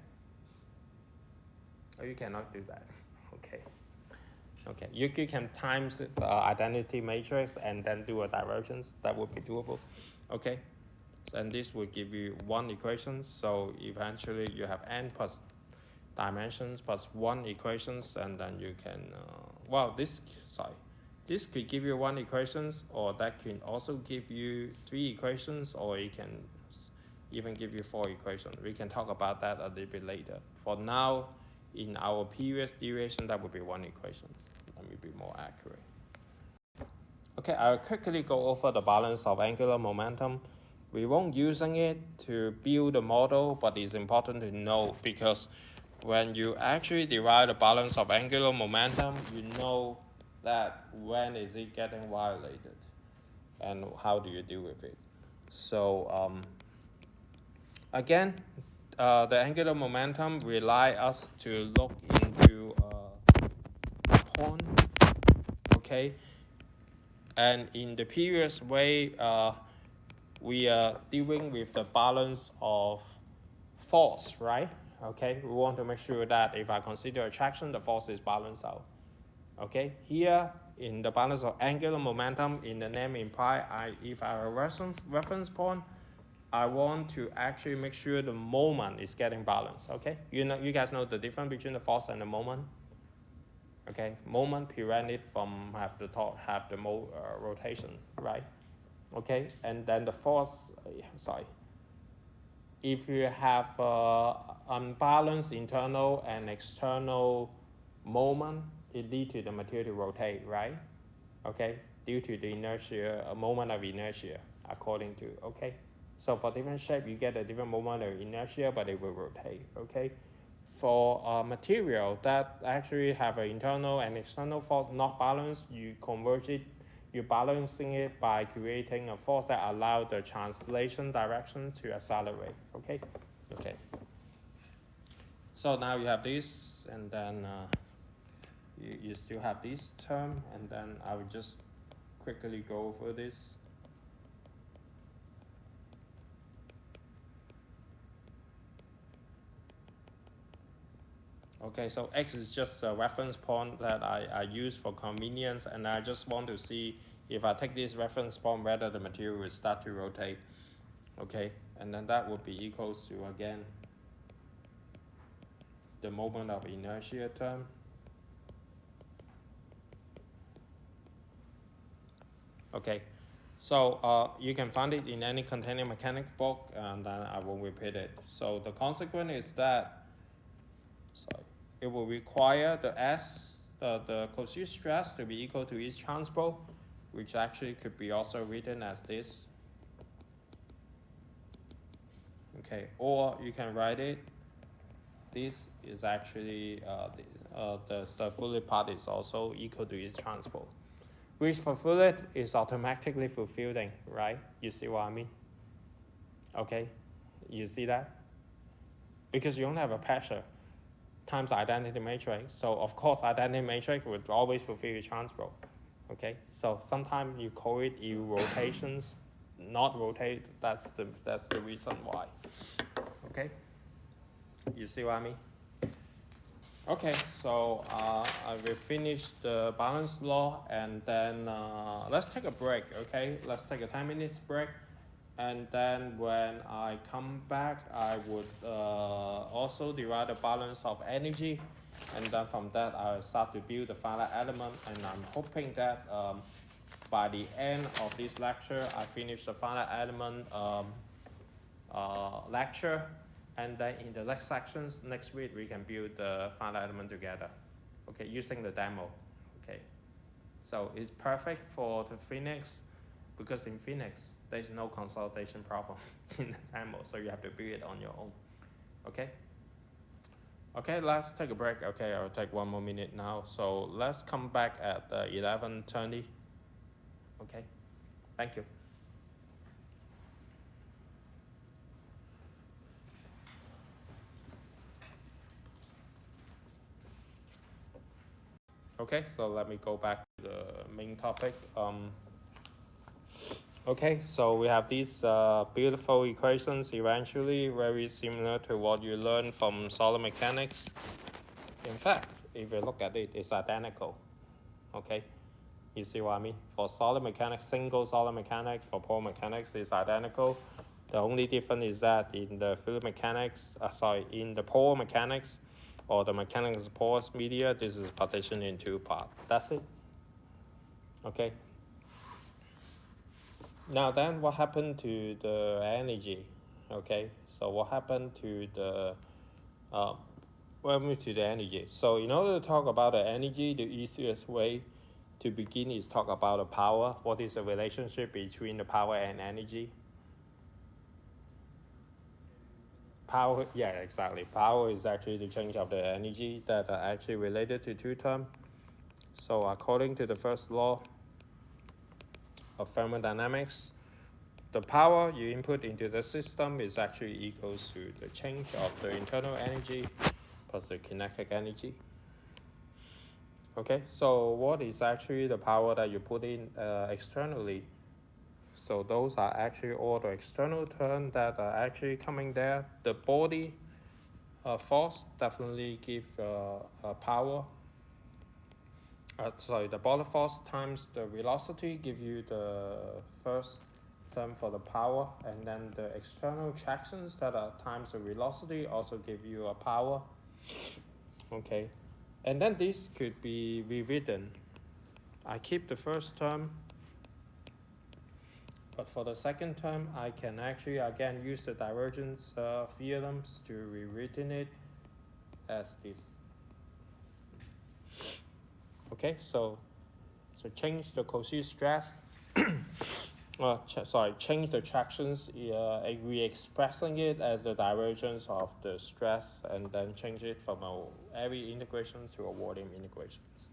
Oh, you cannot do that. Okay. Okay, you can times the identity matrix and then do a divergence. That would be doable. Okay, and this will give you 1 equation. So eventually you have n plus dimensions plus 1 equations, and then you can this could give you 1 equations, or that can also give you 3 equations, or it can even give you 4 equations. We can talk about that a little bit later. For now, in our previous derivation, that would be 1 equation. Let me be more accurate. Okay, I'll quickly go over the balance of angular momentum. We won't using it to build a model, but it's important to know, because when you actually derive the balance of angular momentum, you know that when is it getting violated and how do you deal with it. So again, the angular momentum rely us to look into a point, okay? And in the previous way, we are dealing with the balance of force, right? Okay, we want to make sure that if I consider attraction, the force is balanced out. Okay, here in the balance of angular momentum, in the name imply, if I have a reference point, I want to actually make sure the moment is getting balanced. Okay, you guys know the difference between the force and the moment. Okay, moment prevent it from have the rotation, right? Okay, and then the force, if you have unbalanced internal and external moment, it leads to the material to rotate, right? Okay, due to the inertia, a moment of inertia, according to, okay? So for different shape, you get a different moment of inertia, but it will rotate, okay? For material that actually have an internal and external force not balanced, you convert it, you're balancing it by creating a force that allows the translation direction to accelerate, okay? Okay. So now you have this, and then you still have this term, and then I will just quickly go over this. Okay, so X is just a reference point that I use for convenience, and I just want to see if I take this reference point, whether the material will start to rotate. Okay, and then that would be equals to, again, the moment of inertia term. Okay, so you can find it in any continuum mechanics book, and then I will repeat it. So the consequence is that it will require the Cauchy stress to be equal to each transpose, which actually could be also written as this. Okay, or you can write it. This is actually the fluid part is also equal to its transpose, which for fluid is automatically fulfilling, right? You see what I mean? Okay, you see that? Because you only have a pressure times identity matrix, so of course identity matrix would always fulfill your transpose. Okay, so sometimes you call it rotations, not rotate. That's the reason why. Okay, you see what I mean? Okay, so I will finish the balance law, and then let's take a break, okay? Let's take a 10 minutes break. And then when I come back, I would also derive the balance of energy. And then from that, I'll start to build the finite element. And I'm hoping that by the end of this lecture, I finish the finite element lecture. And then in the next sections, next week, we can build the finite element together, okay, using the demo, okay. So it's perfect for the Phoenix, because in Phoenix, there's no consolidation problem in the demo, so you have to build it on your own, okay? Okay, let's take a break. Okay, I'll take 1 more minute now. So let's come back at 11:20, okay? Thank you. Okay, so let me go back to the main topic. Okay, so we have these beautiful equations, eventually very similar to what you learned from solid mechanics. In fact, if you look at it, it's identical, okay? You see what I mean? For solid mechanics, single solid mechanics, for pole mechanics, it's identical. The only difference is that in the fluid mechanics, in the pole mechanics, or the mechanics of porous media, this is partitioned in 2 parts. That's it. Okay. Now then, what happened to the energy? Okay, so what happened to the energy? So in order to talk about the energy, the easiest way to begin is talk about the power. What is the relationship between the power and energy? Power, yeah, exactly. Power is actually the change of the energy that are actually related to 2 terms. So according to the first law of thermodynamics, the power you input into the system is actually equals to the change of the internal energy plus the kinetic energy. Okay, so what is actually the power that you put in externally? So those are actually all the external terms that are actually coming there. The body force definitely give power. The body force times the velocity give you the first term for the power, and then the external tractions that are times the velocity also give you a power. Okay, and then this could be rewritten. I keep the first term, but for the second term, I can actually again use the divergence theorems to rewritten it as this. Okay, so change the Cauchy stress. Change the tractions, re-expressing it as the divergence of the stress, and then change it from a area integration to a volume integrations.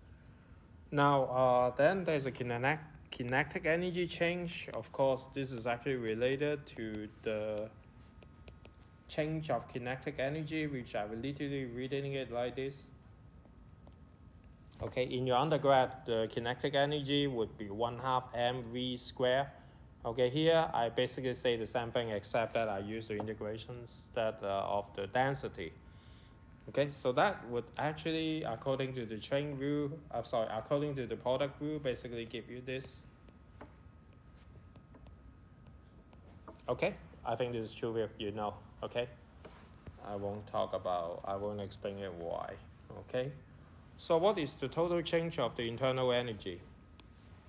Now, then there's a kinetic energy change. Of course, this is actually related to the change of kinetic energy, which I will literally reading it like this. Okay, in your undergrad, the kinetic energy would be 1/2 mv squared. Okay, here I basically say the same thing, except that I use the integrations that of the density. Okay, so that would actually, according to the chain rule, according to the product rule, basically give you this. Okay, I think this is true, you know, okay? I won't explain it why, okay? So what is the total change of the internal energy?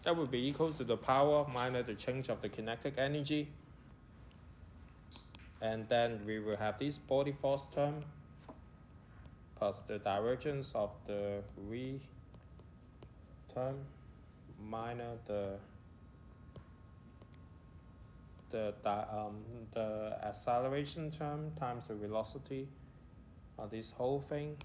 That would be equal to the power minus the change of the kinetic energy. And then we will have this body force term plus the divergence of the V term minus the acceleration term times the velocity of this whole thing.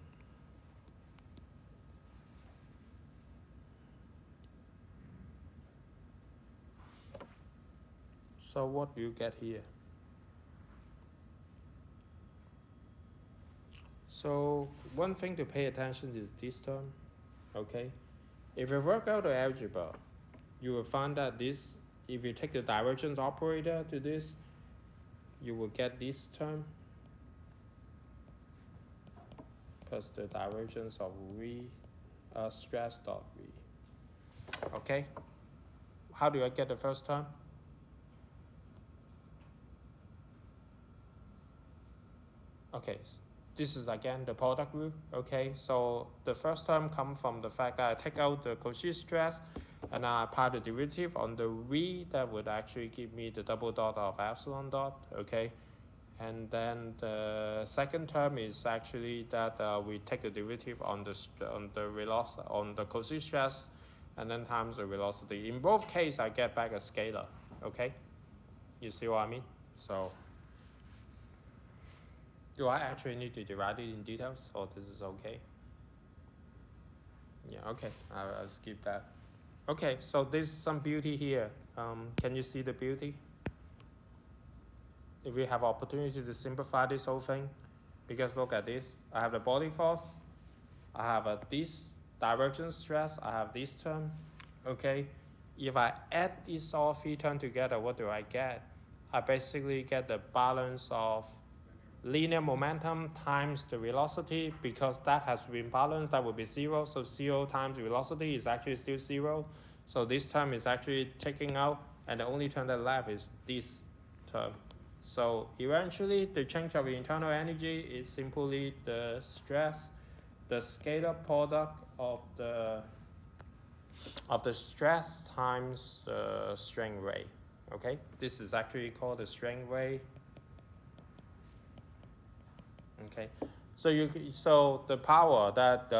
So what do you get here? So one thing to pay attention is this term, okay? If you work out the algebra, you will find that this, if you take the divergence operator to this, you will get this term plus the divergence of V, stress dot V. Okay, how do I get the first term? Okay, this is again the product rule. Okay, so the first term comes from the fact that I take out the Cauchy stress and I apply the derivative on the V. That would actually give me the double dot of epsilon dot. Okay, and then the second term is actually that we take the derivative on the velocity on the Cauchy stress, and then times the velocity. In both cases, I get back a scalar. Okay, you see what I mean? So. Do I actually need to divide it in details, or this is okay? Yeah, okay, I'll skip that. Okay, so there's some beauty here. Can you see the beauty? If we have opportunity to simplify this whole thing, because look at this, I have the body force, I have this divergence stress, I have this term, okay? If I add these all three terms together, what do I get? I basically get the balance of linear momentum times the velocity. Because that has been balanced, that would be 0. So 0 times velocity is actually still 0. So this term is actually taken out, and the only term that left is this term. So eventually, the change of internal energy is simply the stress, the scalar product of the stress times the strain rate. Okay, this is actually called the strain rate. Okay, so the power that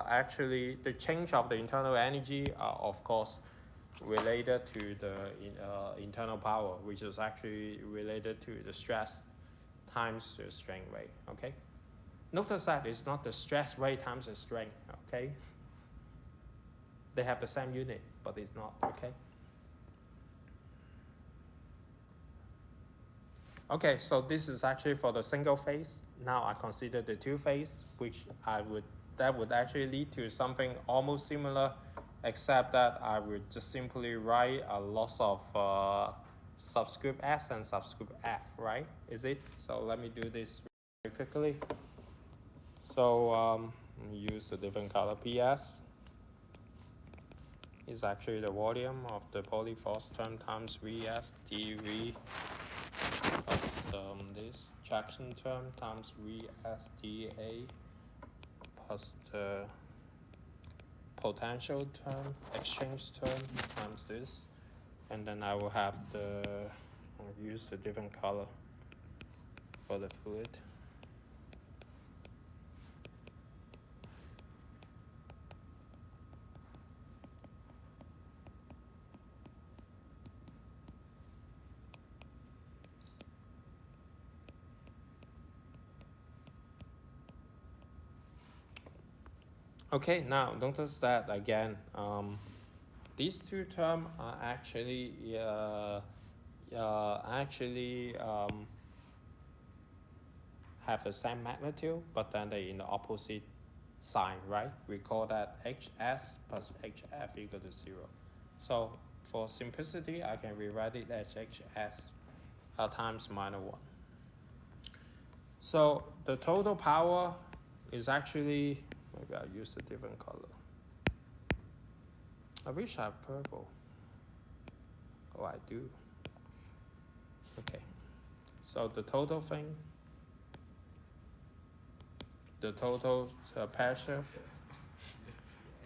actually the change of the internal energy are of course related to the internal power, which is actually related to the stress times the strain rate. Okay, notice that it's not the stress rate times the strain. Okay, they have the same unit, but it's not. Okay. Okay, so this is actually for the single phase. Now I consider the two phase, which that would actually lead to something almost similar, except that I would just simply write a loss of subscript S and subscript F, right? Is it? So let me do this very quickly. So use the different color. PS is actually the volume of the polyforce term times Vs dV plus this traction term times VSDA plus the potential term, exchange term times this, and then I will have I'll use a different color for the fluid. Okay, now notice that again, these two terms are actually have the same magnitude, but then they're in the opposite sign, right? We call that HS plus HF equal to 0. So for simplicity, I can rewrite it as HS times minus 1. So the total power is actually, maybe I'll use a different color. I wish I have purple. Oh, I do. Okay. So the total thing, the total pressure.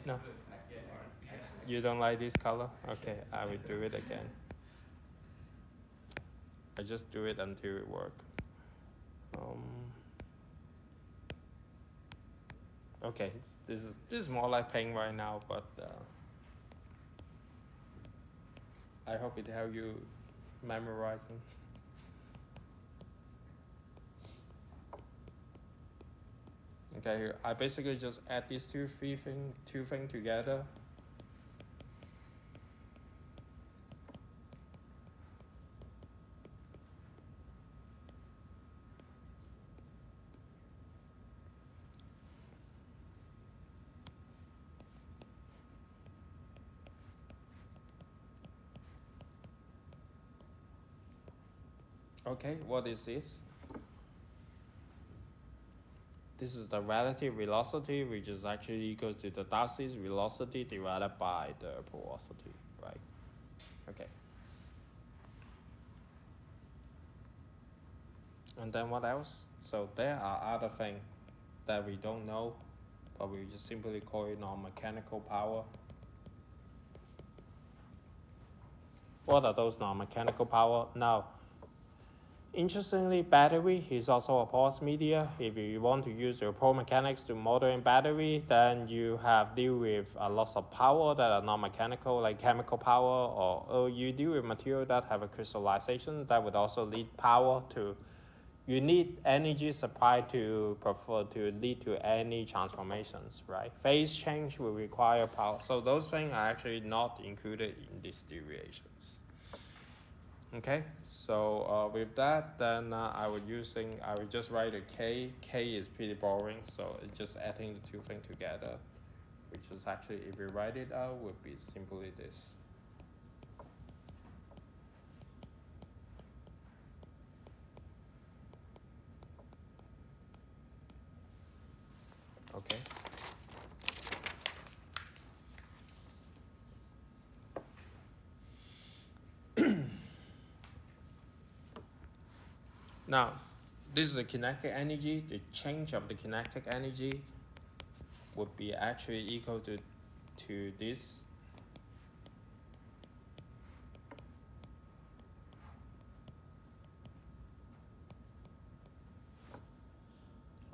No. You don't like this color? Okay, I will do it again. I just do it until it works. Okay, this is more like paint right now, but I hope it helps you memorizing. Okay, I basically just add these two things together. Okay, what is this? this is the relative velocity, which is actually equal to the Darcy's velocity divided by the porosity, right? Okay. And then what else? So there are other things that we don't know, but we just simply call it non-mechanical power. What are those non-mechanical power? Now, interestingly, battery is also a porous media. If you want to use your pore mechanics to model in battery, then you have deal with a lot of power that are non-mechanical, like chemical power, or you deal with material that have a crystallization that would also lead power to. You need energy supply to lead to any transformations, right? Phase change will require power. So those things are actually not included in these deviations. Okay, so with that, then I would just write a K. K is pretty boring, so it's just adding the two things together, which is actually, if you write it out, would be simply this. Okay. Now, this is the kinetic energy. The change of the kinetic energy would be actually equal to this.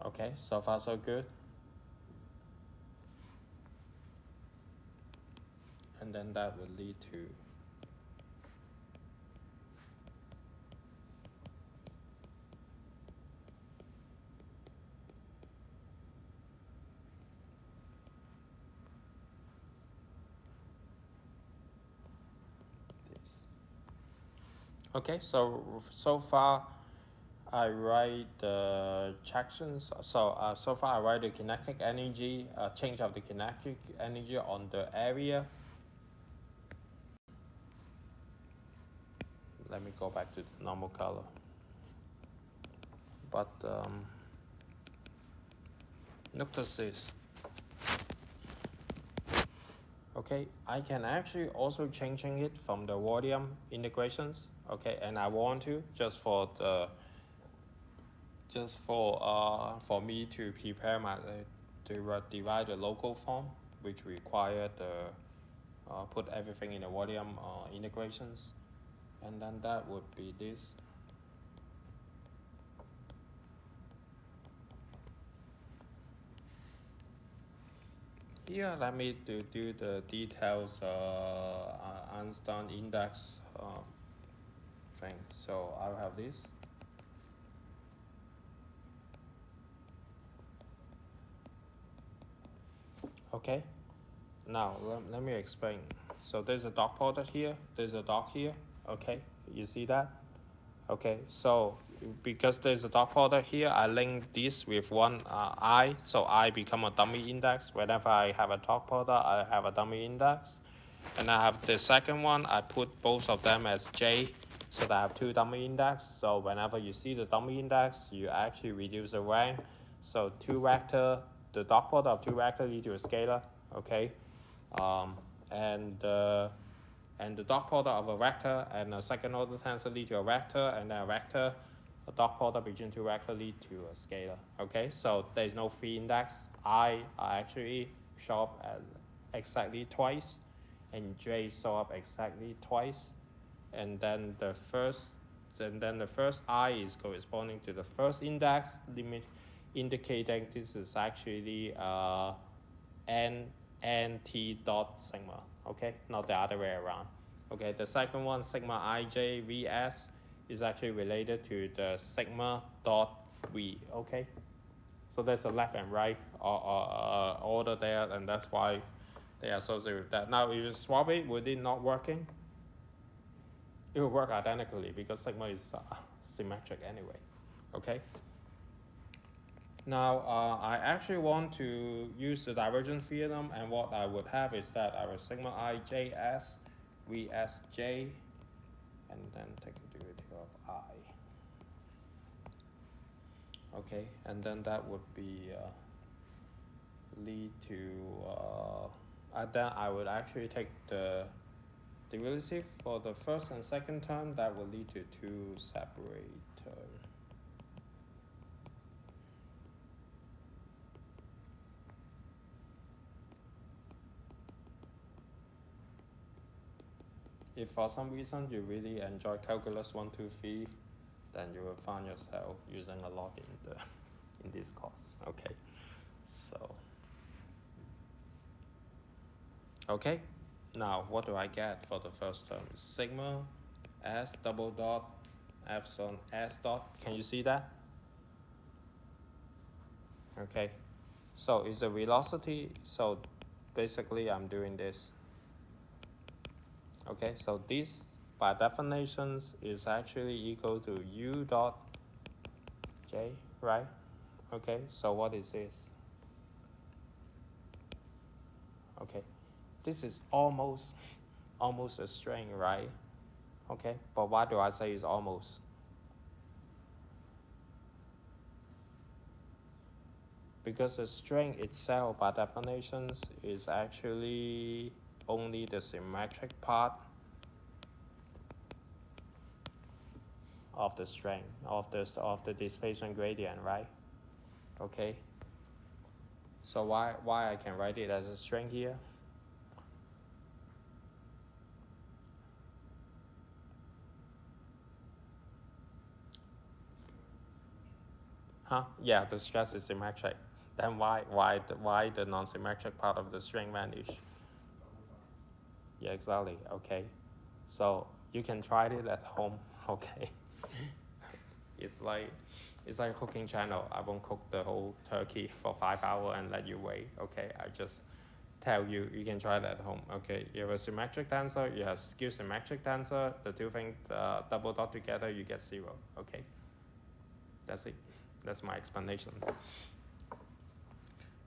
Okay, so far so good. And then that will lead to this. Okay, so far I write the tractions. So far I write the kinetic energy, change of the kinetic energy on the area. Let me go back to the normal color. But notice this. Okay, I can actually also changing it from the volume integrations. Okay, and I want to for me to prepare my to divide the local form, which require the put everything in the volume integrations, and then that would be this. Here, let me do the details Einstein index thing. So I'll have this. Okay. Now let me explain. So there's a dot product here. There's a dot here. Okay. You see that? Okay. So because there's a dot product here, I link this with one I. So I become a dummy index. Whenever I have a dot product, I have a dummy index. And I have the second one, I put both of them as J, so that I have two dummy index. So whenever you see the dummy index, you actually reduce the rank. So two vector, the dot product of two vector lead to a scalar, okay? And the dot product of a vector and a second order tensor lead to a vector, and then a dot product between two vector lead to a scalar, okay? So there's no free index. I actually show up as exactly twice, and J show up exactly twice, and then the first I is corresponding to the first index limit, indicating this is actually N dot sigma, okay, not the other way around. Okay, the second one, sigma ij vs, is actually related to the sigma dot v, okay? So there's a left and right order there, and that's why they are associated with that. Now, if you swap it, would it not working? It will work identically because sigma is symmetric anyway, okay? Now, I actually want to use the divergence theorem, and what I would have is that I will sigma ijs vsj, and then take the derivative of I. Okay, and then that would be lead to then I would actually take the derivative for the first and second term. That will lead to two separate terms. If for some reason you really enjoy calculus 1, 2, 3, then you will find yourself using a lot in this course. Okay, so okay, now what do I get for the first term? Sigma s double dot epsilon s dot. Can you see that? Okay, so it's a velocity. So basically I'm doing this. Okay, so this by definitions is actually equal to u dot j, right? Okay, so what is this? Okay, this is almost a string, right? Okay, but why do I say it's almost? Because the string itself by definitions is actually only the symmetric part of the string of the displacement gradient, right? Okay, so why I can write it as a string here? Huh? Yeah, the stress is symmetric. Then why the non-symmetric part of the string vanish? Yeah, exactly. Okay, so you can try it at home. Okay, it's like a cooking channel. I won't cook the whole turkey for 5 hours and let you wait. Okay, I just tell you can try it at home. Okay, you have a symmetric tensor, you have skew symmetric tensor. The two things double dot together, you get 0. Okay, that's it. That's my explanation.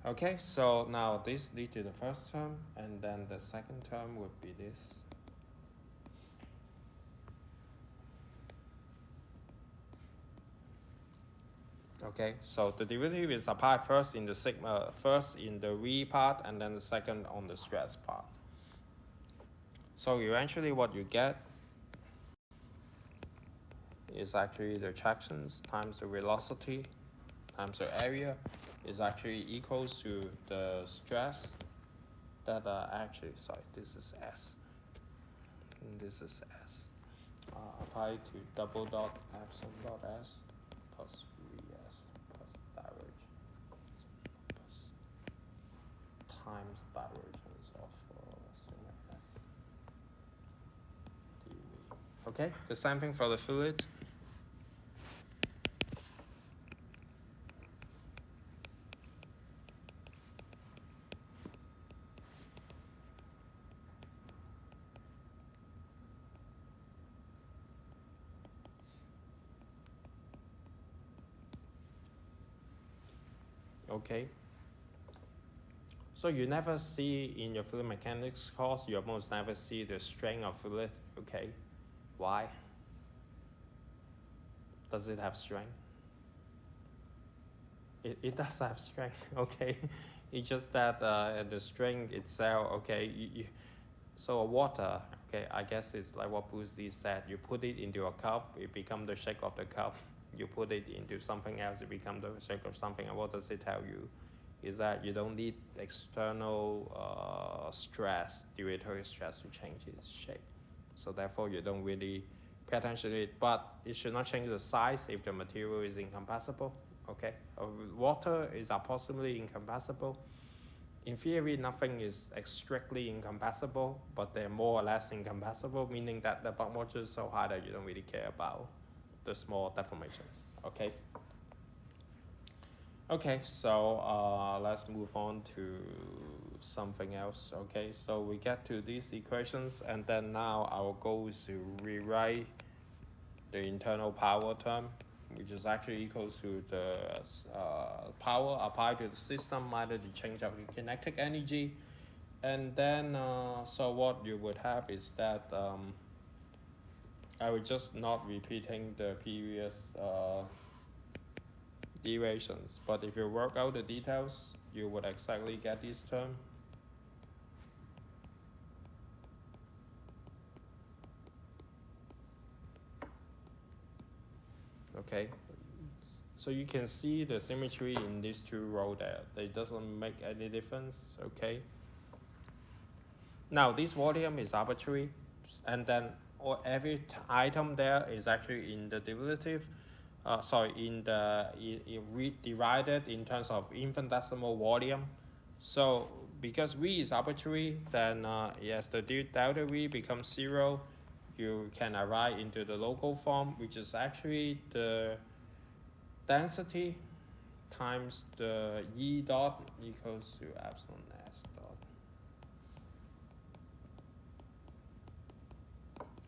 Okay, so now this leads to the first term, and then the second term would be this. Okay, so the derivative is applied first in the sigma, first in the V part, and then the second on the stress part. So eventually what you get is actually the tractions times the velocity times the area is actually equals to the stress that actually, sorry, this is S. And this is S. Applied to double dot epsilon dot S plus Vs plus divergence plus times divergence of sigma S dV. Okay, the same thing for the fluid. Okay, so you never see in your fluid mechanics course, you almost never see the strength of fluid. Okay, why? Does it have strength? It does have strength. Okay, it's just that the strength itself. Okay, so water. Okay, I guess it's like what Bruce Lee said. You put it into a cup, it becomes the shape of the cup. You put it into something else, it becomes the shape of something. And what does it tell you? Is that you don't need external stress, derivatory stress to change its shape. So therefore, you don't really pay attention to it. But it should not change the size if the material is incompressible. Okay, water is approximately incompressible. In theory, nothing is strictly incompressible, but they're more or less incompressible, meaning that the bulk moisture is so high that you don't really care about the small deformations. Okay. Okay, so let's move on to something else. Okay, so we get to these equations, and then now our goal is to rewrite the internal power term, which is actually equals to the power applied to the system minus the change of the kinetic energy. And then, so what you would have is that I would just not repeating the previous deviations. But if you work out the details, you would exactly get this term. Okay, so you can see the symmetry in these two rows there. It doesn't make any difference, okay? Now this volume is arbitrary, and then every item there is actually in the derivative, divided in terms of infinitesimal volume. So because V is arbitrary, then yes, the delta V becomes 0. You can arrive into the local form, which is actually the density times the E dot equals to epsilon S dot.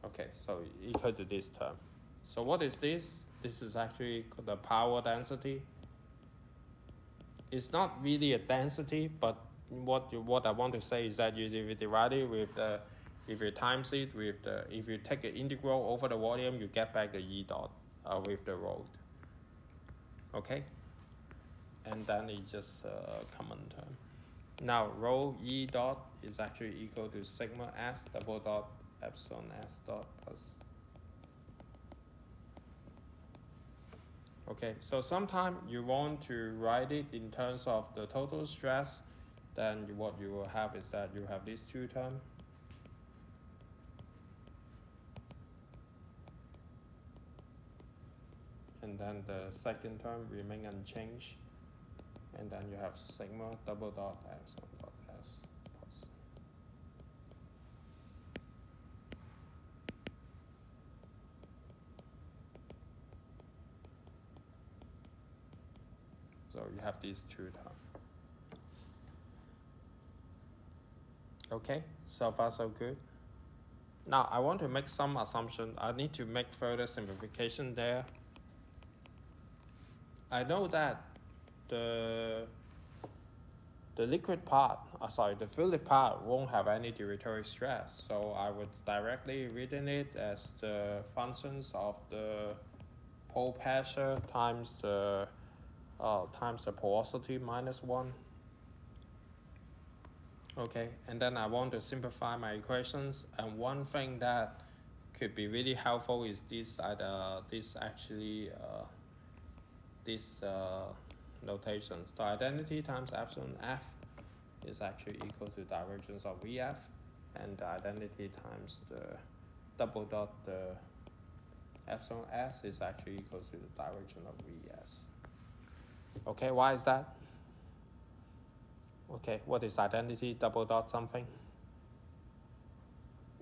Okay, so equal to this term. So what is this? This is actually the power density. It's not really a density, but what I want to say is that if you divide it with the, if you times it with the, if you take an integral over the volume, you get back the E dot with the rho. Okay, and then it's just a common term. Now rho E dot is actually equal to sigma S double dot epsilon S dot plus. Okay, so sometimes you want to write it in terms of the total stress, then what you will have is that you have these two terms. And then the second term remain unchanged. And then you have sigma double dot epsilon dot S plus. So you have these two terms. Okay, so far so good. Now I want to make some assumption. I need to make further simplification there. I know that the liquid part, the fluid part won't have any derivatory stress. So I would directly written it as the functions of the pole pressure times the porosity minus 1. Okay, and then I want to simplify my equations. And one thing that could be really helpful is this notations. The identity times epsilon F is actually equal to divergence of VF, and the identity times the double dot the epsilon S is actually equal to the divergence of VS. Okay, why is that? Okay, what is identity double dot something?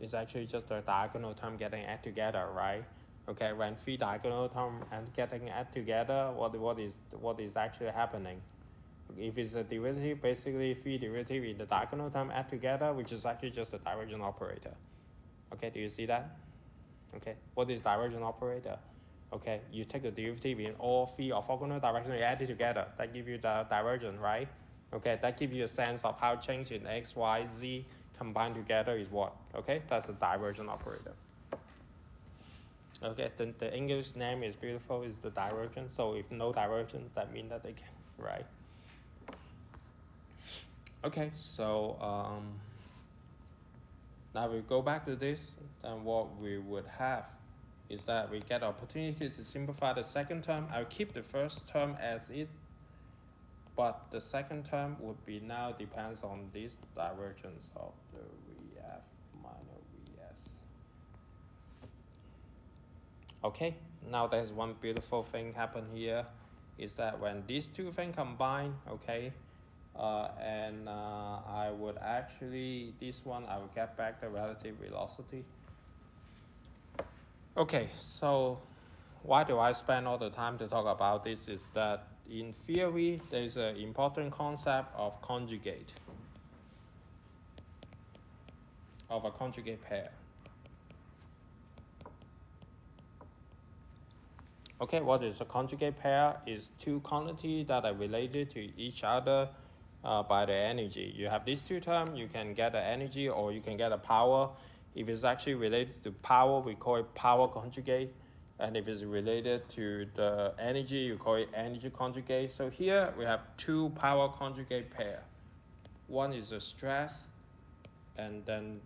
It's actually just a diagonal term getting added together, right? Okay, when three diagonal terms and getting added together, what is actually happening? If it's a derivative, basically three derivatives in the diagonal term add together, which is actually just a divergent operator. Okay, do you see that? Okay, what is divergent operator? Okay, you take the derivative in all three orthogonal directions, you add it together. That gives you the divergent, right? Okay, that gives you a sense of how change in x, y, z combined together is what. Okay, that's the divergent operator. Okay, then the English name is beautiful, is the divergence. So if no divergence, that means that they can, right? Okay, so now we go back to this, then what we would have is that we get opportunity to simplify the second term. I'll keep the first term as it, but the second term would be now depends on this divergence of the VF minus VS. Okay, now there's one beautiful thing happen here, is that when these two things combine, okay, I would actually, this one I will get back the relative velocity. Okay, so why do I spend all the time to talk about this is that in theory, there's an important concept of conjugate, of a conjugate pair. Okay, what is a conjugate pair? Is two quantities that are related to each other by the energy. You have these two terms, you can get an energy or you can get a power. If it's actually related to power, we call it power conjugate. And if it's related to the energy, you call it energy conjugate. So here we have two power conjugate pair. One is the stress, and then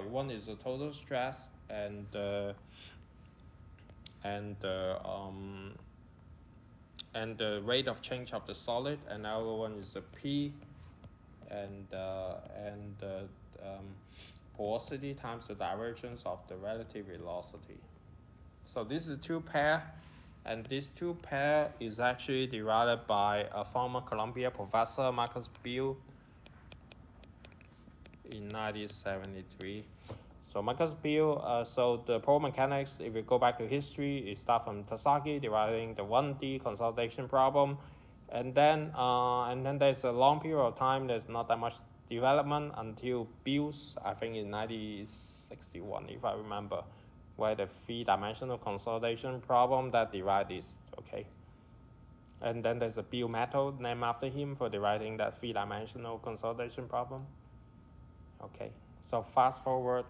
one is the total stress, and the rate of change of the solid. And the other one is the P, and porosity times the divergence of the relative velocity. So this is two pair, and this two pair is actually derived by a former Columbia professor, Marcus Beal, in 1973. So Marcus Beal, so the pore mechanics, if we go back to history, it starts from Tasaki deriving the 1D consolidation problem, and then there's a long period of time there's not that much development until Beal's, I think in 1961, if I remember, where the three-dimensional consolidation problem that derived this, okay? And then there's a Beal method named after him for deriving that three-dimensional consolidation problem. Okay, so fast forward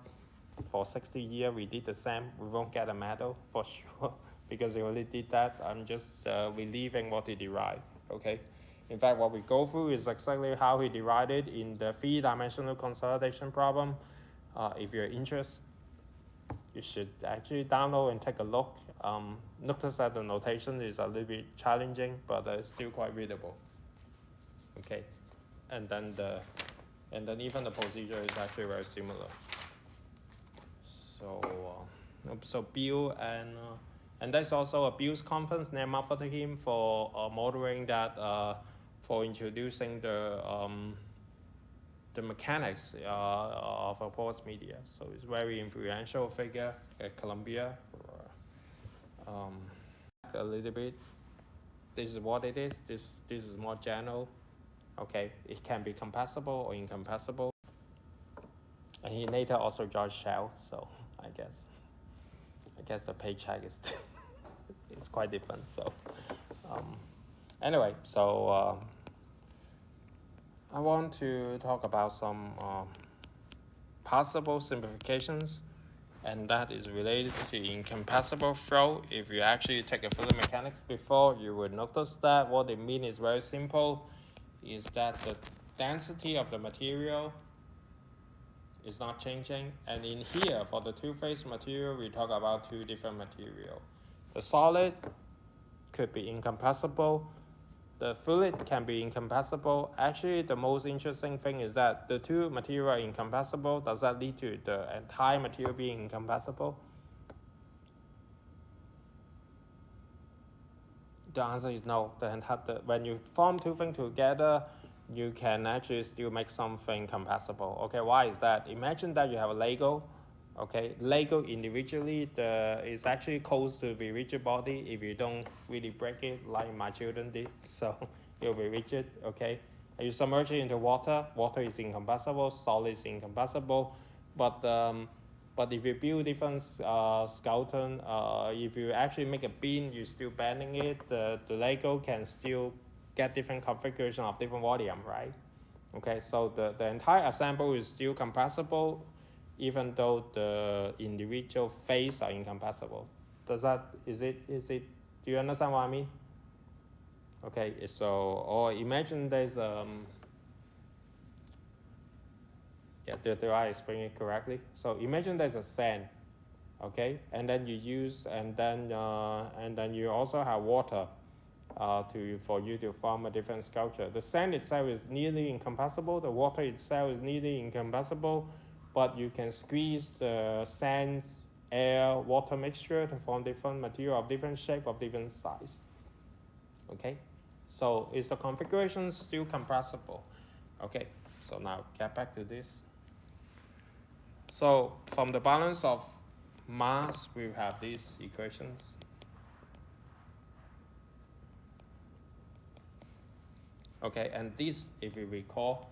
for 60 years, we did the same. We won't get a medal for sure because he already did that. I'm just relieving what he derived, okay? In fact, what we go through is exactly how he derived it in the three-dimensional consolidation problem. If you're interested, you should actually download and take a look. Notice that the notation is a little bit challenging, but it's still quite readable. Okay, and then even the procedure is actually very similar. So Beal and there's also a Beal's conference named after him for modeling that for introducing the mechanics of a porous media. So it's very influential figure at Columbia. A little bit. This is what it is. This is more general. Okay, it can be compressible or incompressible. And he later also George Shell. So I guess the paycheck is is quite different. So anyway, so. I want to talk about some possible simplifications, and that is related to incompressible flow. If you actually take a fluid mechanics before, you would notice that what it means is very simple, is that the density of the material is not changing. And in here, for the two-phase material, we talk about two different materials. The solid could be incompressible. The fluid can be incompressible. Actually, the most interesting thing is that the two materials are incompressible. Does that lead to the entire material being incompressible? The answer is no. When you form two things together, you can actually still make something compressible. Okay, why is that? Imagine that you have a Lego. Okay, Lego individually is actually close to be rigid body if you don't really break it like my children did. So it'll be rigid. Okay, and you submerge it into water. Water is incompressible. Solid is incompressible. But if you build different skeleton, if you actually make a beam, you're still bending it. The Lego can still get different configuration of different volume, right? Okay, so the entire assemble is still compressible, even though the individual phase are incompressible. Is it, do you understand what I mean? Okay, so, or imagine there's, did I explain it correctly? So imagine there's a sand, okay? And then you use, and then you also have water for you to form a different sculpture. The sand itself is nearly incompressible, the water itself is nearly incompressible, but you can squeeze the sand, air, water mixture to form different material of different shape, of different size. Okay, so is the configuration still compressible? Okay, so now get back to this. So from the balance of mass, we have these equations. Okay, and this, if you recall,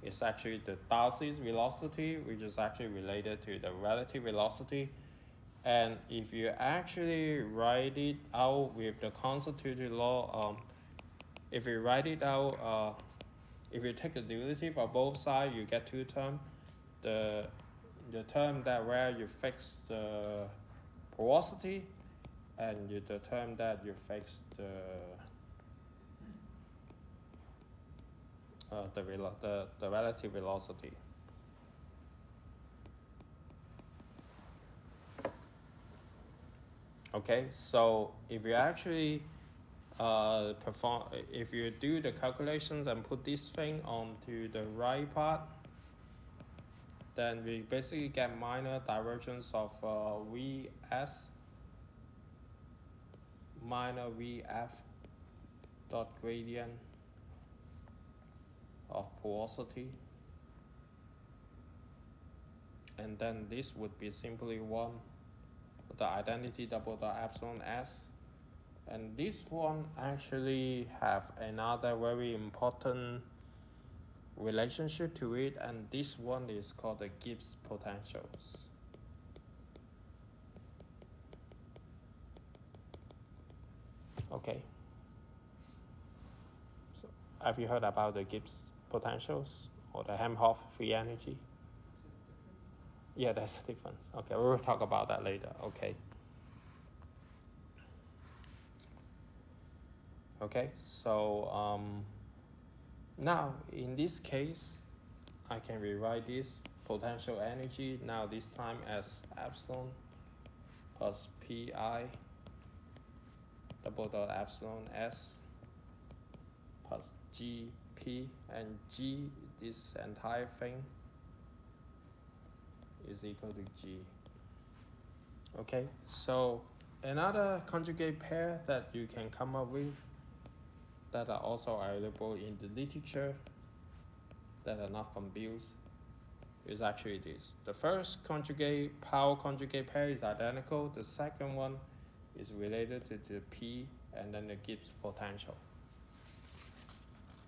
is actually the Darcy's velocity, which is actually related to the relative velocity. And if you actually write it out with the constitutive law, if you write it out, if you take the derivative of both sides, you get two terms. The term that where you fix the porosity, and the term that you fix the relative velocity. Okay, so if you actually if you do the calculations and put this thing onto the right part, then we basically get minor divergence of Vs minor Vf dot gradient of porosity, and then this would be simply one the identity double dot epsilon s, and this one actually have another very important relationship to it, and this one is called the Gibbs potentials. Okay, so have you heard about the Gibbs potentials or the Helmholtz free energy? Yeah, there's a difference. Okay, we will talk about that later. Okay, so now in this case, I can rewrite this potential energy now this time as epsilon plus pi double dot epsilon s plus gp, and g, this entire thing, is equal to g. Okay, so another conjugate pair that you can come up with that are also available in the literature that are not from Beals is actually this. The first power conjugate pair is identical. The second one is related to the P and then the Gibbs potential.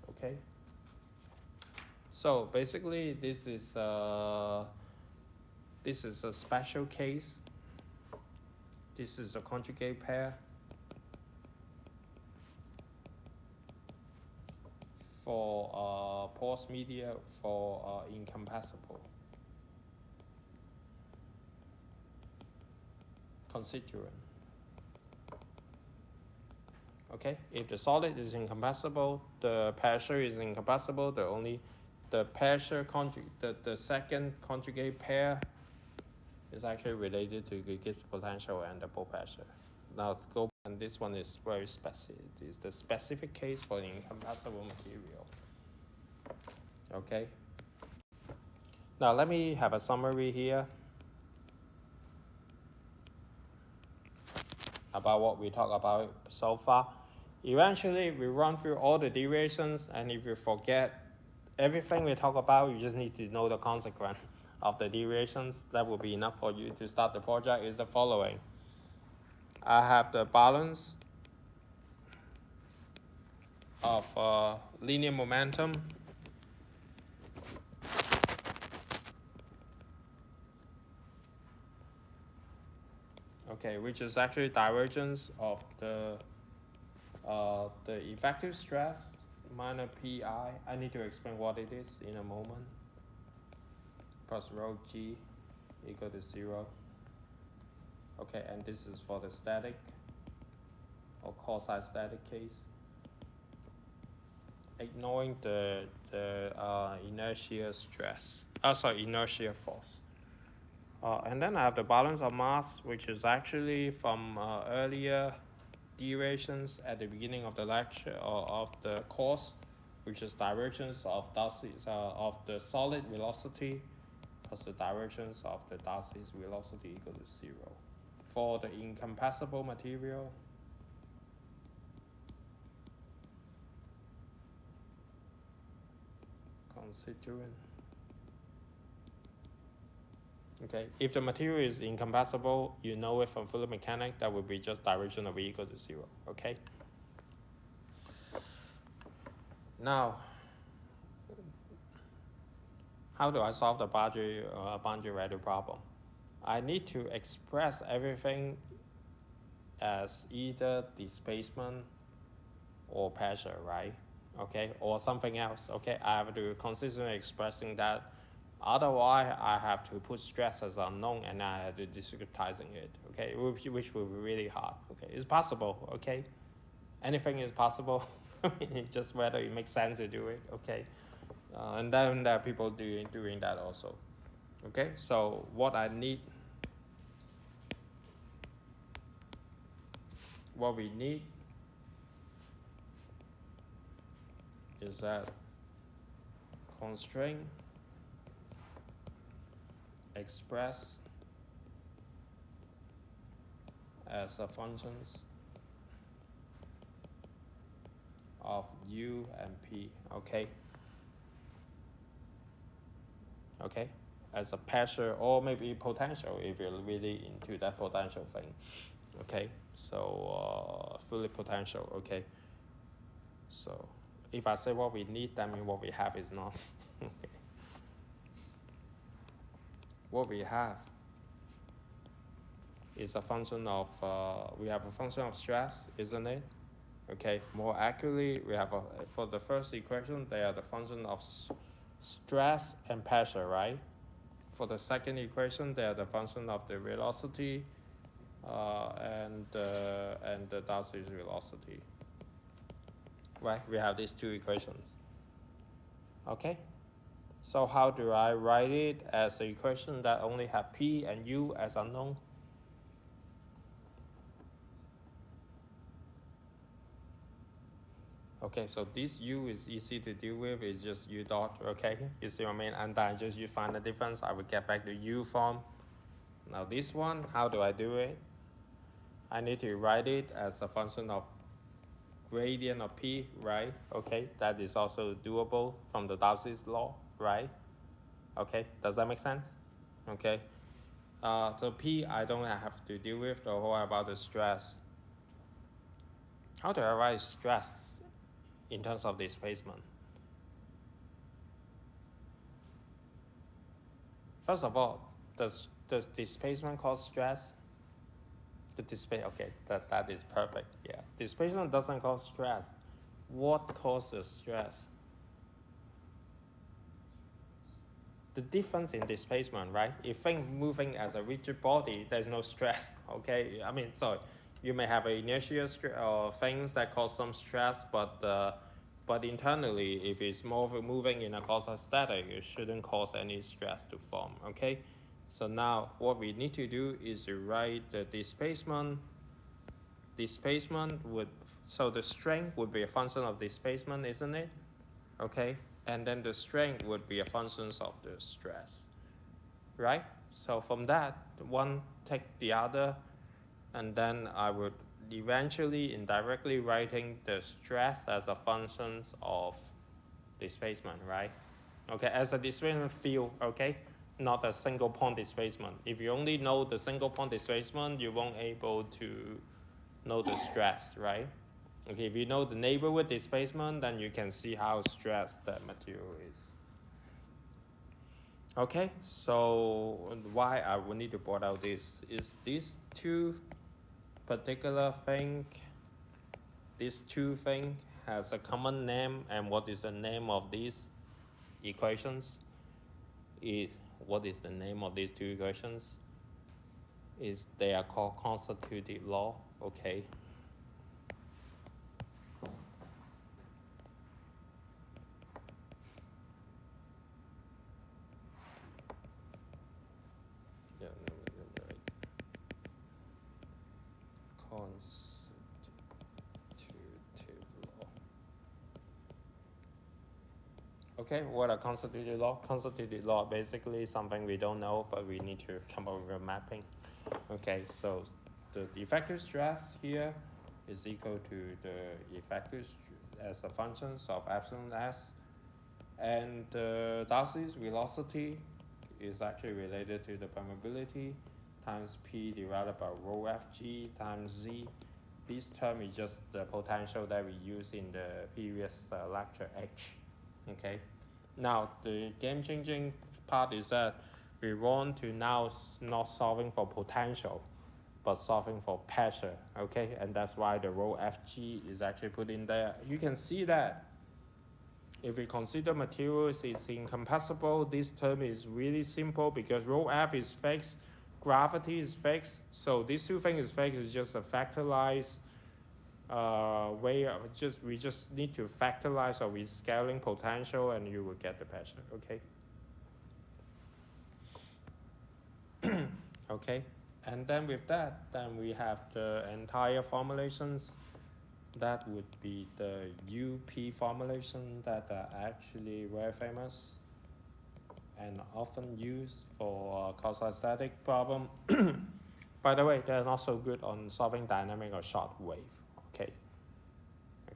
Okay. So basically, this is a special case. This is a conjugate pair for porous media for incompressible constituent. Okay, if the solid is incompressible, the pressure is incompressible. The second conjugate pair is actually related to the Gibbs potential and the Ball pressure. Now go, and this one is very specific. It's the specific case for the incompressible material. Okay. Now let me have a summary here about what we talked about so far. Eventually, we run through all the derivations, and if you forget everything we talk about, you just need to know the consequence of the derivations. That will be enough for you to start the project. Is the following. I have the balance of linear momentum which is actually divergence of the effective stress minus pi. I need to explain what it is in a moment. Plus rho g equal to 0. Okay, and this is for the static or quasi-static case. Ignoring the inertia stress. Inertia force. And then I have the balance of mass, which is actually from earlier derivations at the beginning of the lecture or of the course, which is divergence of the solid velocity plus the divergence of the Darcy's velocity equal to 0. For the incompressible material, constituent. Okay, if the material is incompressible, you know it from fluid mechanics, that would be just divergence of V equal to 0. Okay. Now, how do I solve the boundary value problem? I need to express everything as either displacement or pressure, right? Okay, or something else. Okay, I have to consistently expressing that Otherwise, I have to put stress as unknown and I have to discretizing it, okay, which will be really hard, okay. It's possible, okay. Anything is possible, just whether it makes sense to do it, okay. And then there are people doing that also, okay. So what we need is that constraint express as a functions of u and p, okay, as a pressure or maybe potential if you're really into that potential thing, okay. So fully potential, okay. So if I say what we need, that means what we have is not. Okay. What we have is a function of, we have a function of stress, isn't it? Okay, more accurately, we have for the first equation, they are the function of stress and pressure, right? For the second equation, they are the function of the velocity and the Darcy's velocity. Right, we have these two equations. Okay, so how do I write it as an equation that only have p and u as unknown? Okay, so this u is easy to deal with, it's just u dot, okay? You see what I mean? And then just you find the difference, I will get back to u form. Now this one, how do I do it? I need to write it as a function of gradient of p, right? Okay, that is also doable from the Darcy's law, right? Okay, does that make sense? Okay, so p I don't have to deal with, so what about the stress? How do I write stress in terms of displacement? First of all, does displacement cause stress? Okay, that is perfect, yeah. Displacement doesn't cause stress. What causes stress? The difference in displacement, right? If things moving as a rigid body, there's no stress, okay? I mean, so you may have an inertial or things that cause some stress, but internally, if it's moving in a quasi-static, it shouldn't cause any stress to form, okay? So now what we need to do is to write the displacement. So the strength would be a function of displacement, isn't it? Okay, and then the strength would be a function of the stress, right? So from that, one take the other, and then I would eventually indirectly writing the stress as a function of displacement, right? Okay, as a displacement field, okay, not a single point displacement. If you only know the single point displacement, you won't able to know the stress, right? Okay, if you know the neighborhood displacement, then you can see how stressed that material is. Okay, so why I will need to point out this is these two particular thing, these two things has a common name, and what is the name of these equations? What is the name of these two equations? They are called constitutive law, okay? Yeah, right. Constitutive law. Okay, what are constitutive law? Constitutive law basically something we don't know, but we need to come up with a mapping. Okay, so the effective stress here is equal to the effective as a function of epsilon s, and the Darcy's velocity is actually related to the permeability times p divided by rho fg times z. This term is just the potential that we use in the previous lecture h. Okay, now the game-changing part is that we want to now not solving for potential, but solving for pressure, okay? And that's why the rho fg is actually put in there. You can see that if we consider materials is incompressible, this term is really simple because rho f is fixed, gravity is fixed. So these two things is fixed is just a factorized way of we just need to factorize or rescaling potential and you will get the pressure. Okay. Okay. And then with that, then we have the entire formulations. That would be the UP formulation that are actually very famous and often used for quasi-static problem. By the way, they're not so good on solving dynamic or short wave. Okay.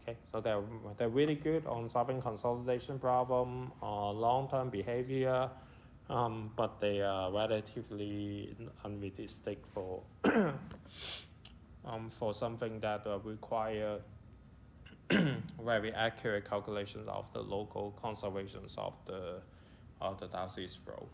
Okay, so they're really good on solving consolidation problem or long-term behavior, but they are relatively unrealistic for something that require very accurate calculations of the local conservations of the Darcy's flow.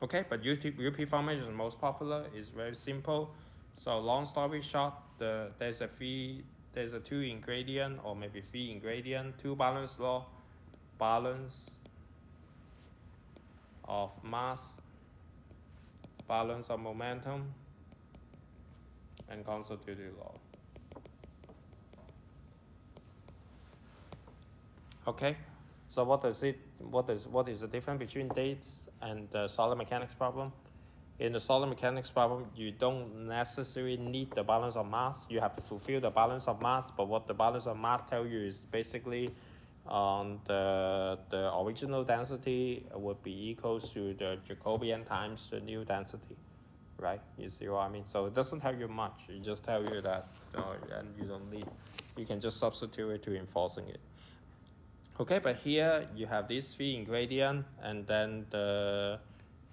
Okay, but UP formation is most popular. It's very simple. So long story short, there's a two ingredient or maybe three ingredient, two balance law, balance of mass, balance of momentum, and constitutive law. Okay, so what is the difference between this and the solid mechanics problem? In the solid mechanics problem, you don't necessarily need the balance of mass. You have to fulfill the balance of mass, but what the balance of mass tell you is basically the original density would be equal to the Jacobian times the new density, right? You see what I mean? So it doesn't tell you much. It just tell you that, and you can just substitute it to enforcing it. Okay, but here you have these three ingredients, and then the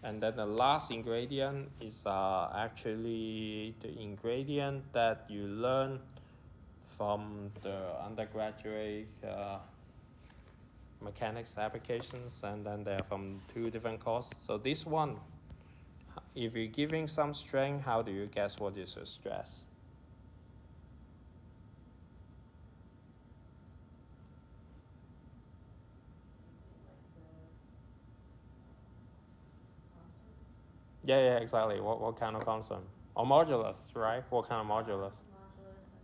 last ingredient is actually the ingredient that you learn from the undergraduate mechanics applications, and then they're from two different courses. So this one, if you're giving some strength, how do you guess what is the stress? Yeah, exactly. What kind of constant? Or modulus, right? What kind of modulus?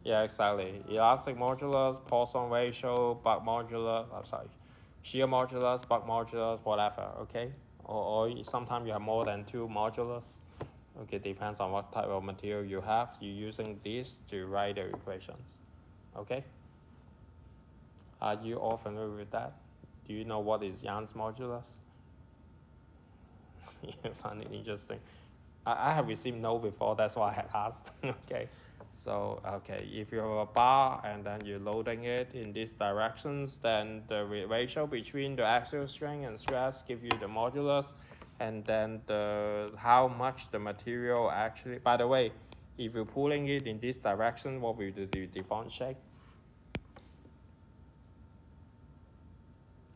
Yeah, exactly. Elastic modulus, Poisson ratio, Buck modulus, shear modulus, Buck modulus, whatever, okay? Or sometimes you have more than two modulus. Okay, depends on what type of material you have. You're using this to write the equations, okay? Are you all familiar with that? Do you know what is Young's modulus? You find it interesting. I have received no before, that's why I had asked. Okay, so if you have a bar and then you're loading it in these directions, then the ratio between the axial strength and stress give you the modulus, and then how much the material actually. By the way, if you're pulling it in this direction, what will you do? Deform shape?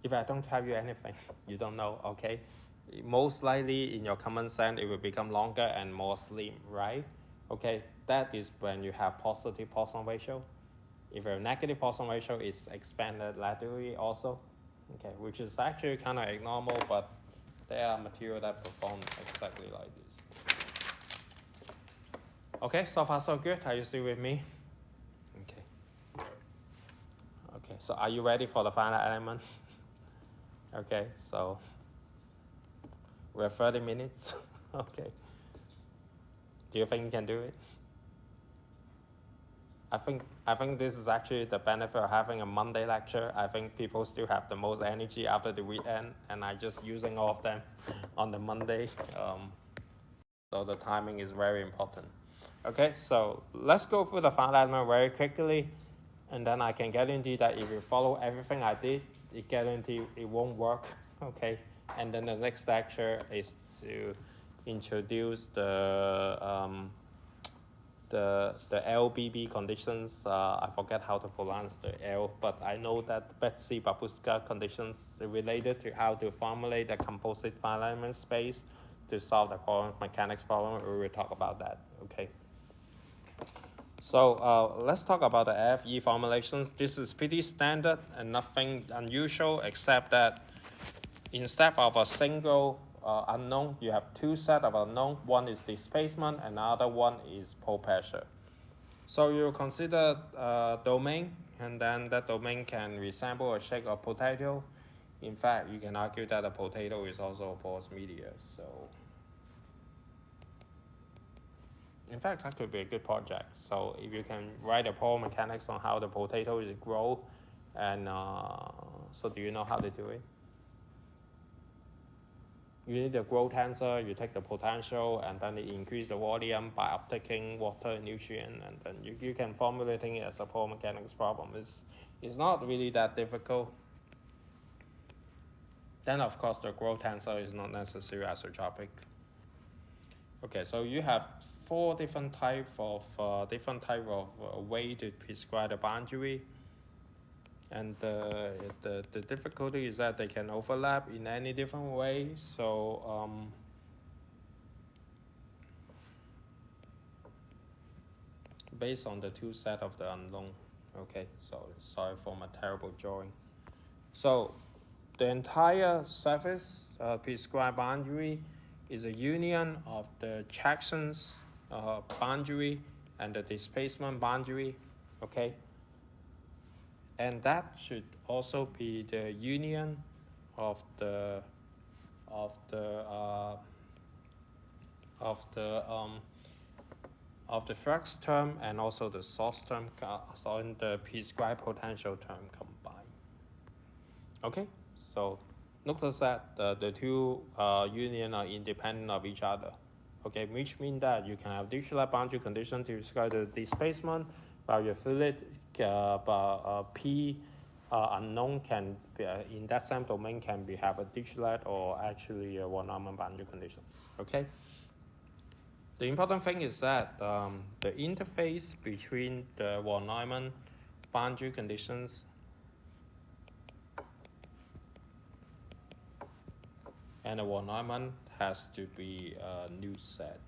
If I don't tell you anything, you don't know, okay? Most likely in your common sense, it will become longer and more slim, right? Okay, that is when you have positive Poisson ratio. If you have negative Poisson ratio, it's expanded laterally also, okay, which is actually kind of abnormal, but there are materials that perform exactly like this. Okay, so far so good. Are you still with me? Okay. Okay, so are you ready for the final element? Okay, so we have 30 minutes. Okay. Do you think you can do it? I think this is actually the benefit of having a Monday lecture. I think people still have the most energy after the weekend, and I'm just using all of them on the Monday. So the timing is very important. Okay, so let's go through the final element very quickly, and then I can guarantee that if you follow everything I did, it guarantee it won't work. Okay, and then the next lecture is to introduce the LBB conditions. I forget how to pronounce the L, but I know that Betsy-Babushka conditions related to how to formulate a composite finite element space to solve the quantum mechanics problem. We will talk about that, okay? So let's talk about the FE formulations. This is pretty standard and nothing unusual except that instead of a single unknown, you have two sets of unknown. One is displacement, and another one is pole pressure. So you consider domain, and then that domain can resemble a shape of potato. In fact, you can argue that a potato is also a porous media. So, in fact, that could be a good project. So if you can write a pore mechanics on how the potato is grow, and so do you know how to do it? You need the growth tensor, you take the potential, and then you increase the volume by uptaking water and nutrient, and then you can formulate it as a pore mechanics problem. It's not really that difficult. Then, of course, the growth tensor is not necessarily isotropic. Okay, so you have four different type of way to prescribe the boundary. And the difficulty is that they can overlap in any different way. So based on the two set of the unknown. Okay, so sorry for my terrible drawing. So the entire surface prescribed boundary is a union of the Jackson's boundary and the displacement boundary. Okay. And that should also be the union of the flux term and also the source term, so in the prescribed potential term combined. Okay, so notice that the two union are independent of each other. Okay, which means that you can have Dirichlet boundary condition to describe the displacement, while your fluid P unknown can be, in that same domain can be have a Dirichlet or actually a von Neumann boundary conditions. Okay. The important thing is that the interface between the von Neumann boundary conditions and the von Neumann has to be a new set.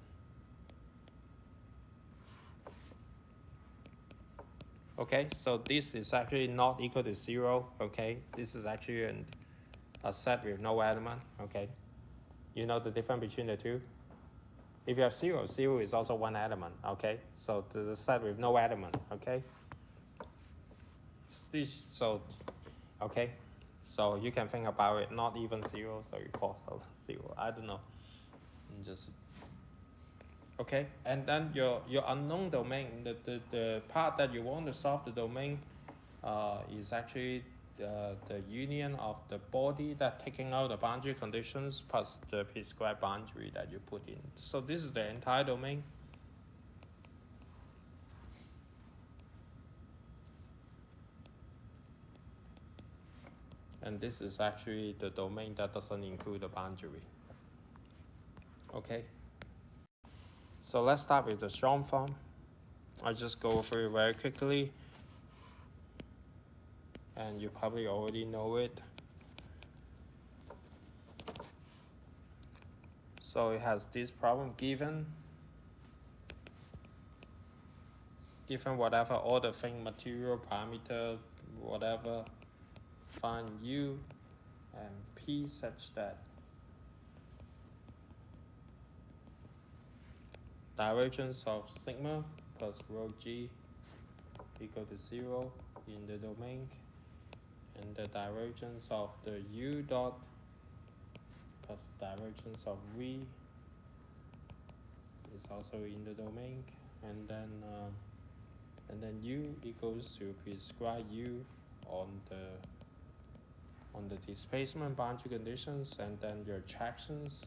Okay, so this is actually not equal to 0. Okay, this is actually a set with no element. Okay, you know the difference between the two? If you have 0, 0 is also one element. Okay, so the set with no element. Okay, okay, so you can think about it, not even 0, so you call it 0. I don't know. Just okay, and then your unknown domain, the part that you want to solve the domain is actually the union of the body that taking out the boundary conditions plus the prescribed boundary that you put in. So this is the entire domain. And this is actually the domain that doesn't include the boundary. Okay. So let's start with the strong form. I'll just go through it very quickly. And you probably already know it. So it has this problem given whatever, all the thing, material, parameter, whatever, find U and P such that divergence of sigma plus rho G equal to 0 in the domain, and the divergence of the U dot plus divergence of V is also in the domain, and then U equals to prescribe U on the displacement boundary conditions, and then your attractions,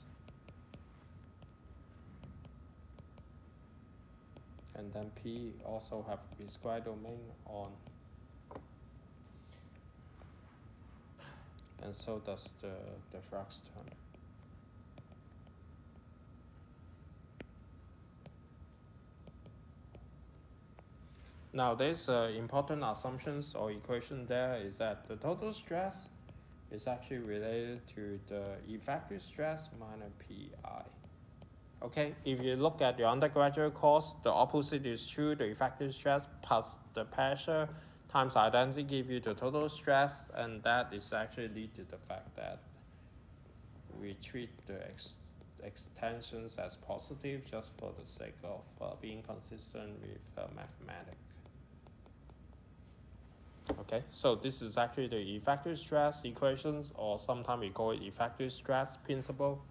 and then P also have prescribed domain on, and so does the flux term. Now there's important assumptions or equation there is that the total stress is actually related to the effective stress minus Pi Okay, if you look at your undergraduate course, the opposite is true. The effective stress plus the pressure times identity give you the total stress, and that is actually lead to the fact that we treat the extensions as positive just for the sake of being consistent with mathematics. Okay, so this is actually the effective stress equations, or sometimes we call it effective stress principle.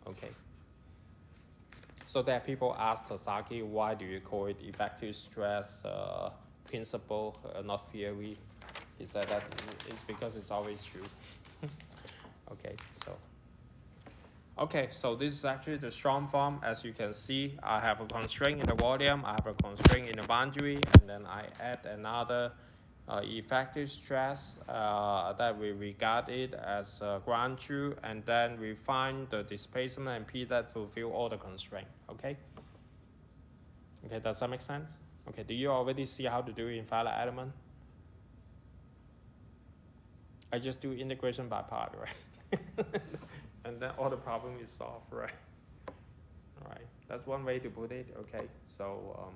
Okay. So there people ask Tasaki, why do you call it effective stress principle, not theory? He said that it's because it's always true. Okay, so this is actually the strong form. As you can see, I have a constraint in the volume, I have a constraint in the boundary, and then I add another effective stress that we regard it as ground truth, and then we find the displacement and P that fulfill all the constraints. Okay, does that make sense? Okay, do you already see how to do it in finite element? I just do integration by part, right? And then all the problem is solved, right? All right, that's one way to put it. Okay, so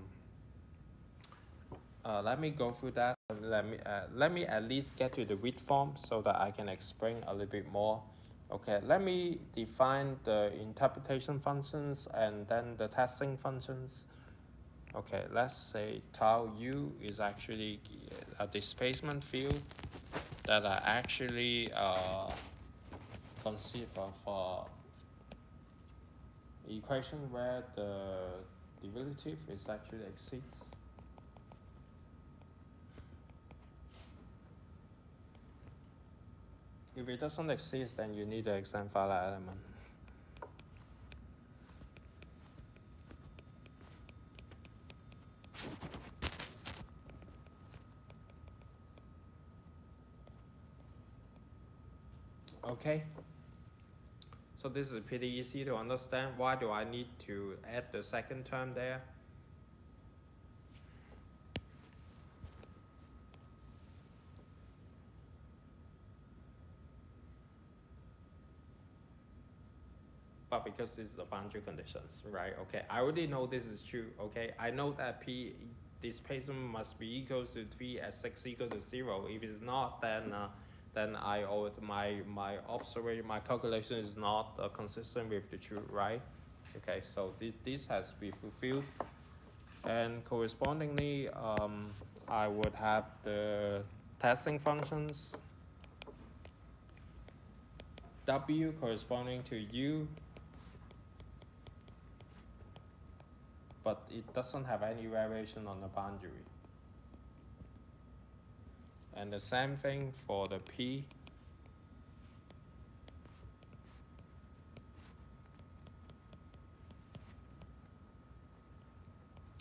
let me go through that. Let me at least get to the width form so that I can explain a little bit more. Okay, let me define the interpretation functions and then the testing functions. Okay, let's say tau u is actually a displacement field that I actually conceive of equation where the derivative is actually exceeds. If it doesn't exist, then you need to extend finite element. Okay. So this is pretty easy to understand. Why do I need to add the second term there? But because this is the boundary conditions, right? Okay, I already know this is true. Okay, I know that P displacement must be equal to 3 at 6 equal to 0. If it's not, then my observation, my calculation is not consistent with the truth, right? Okay, so this has to be fulfilled, and correspondingly, I would have the testing functions W corresponding to U, but it doesn't have any variation on the boundary. And the same thing for the P.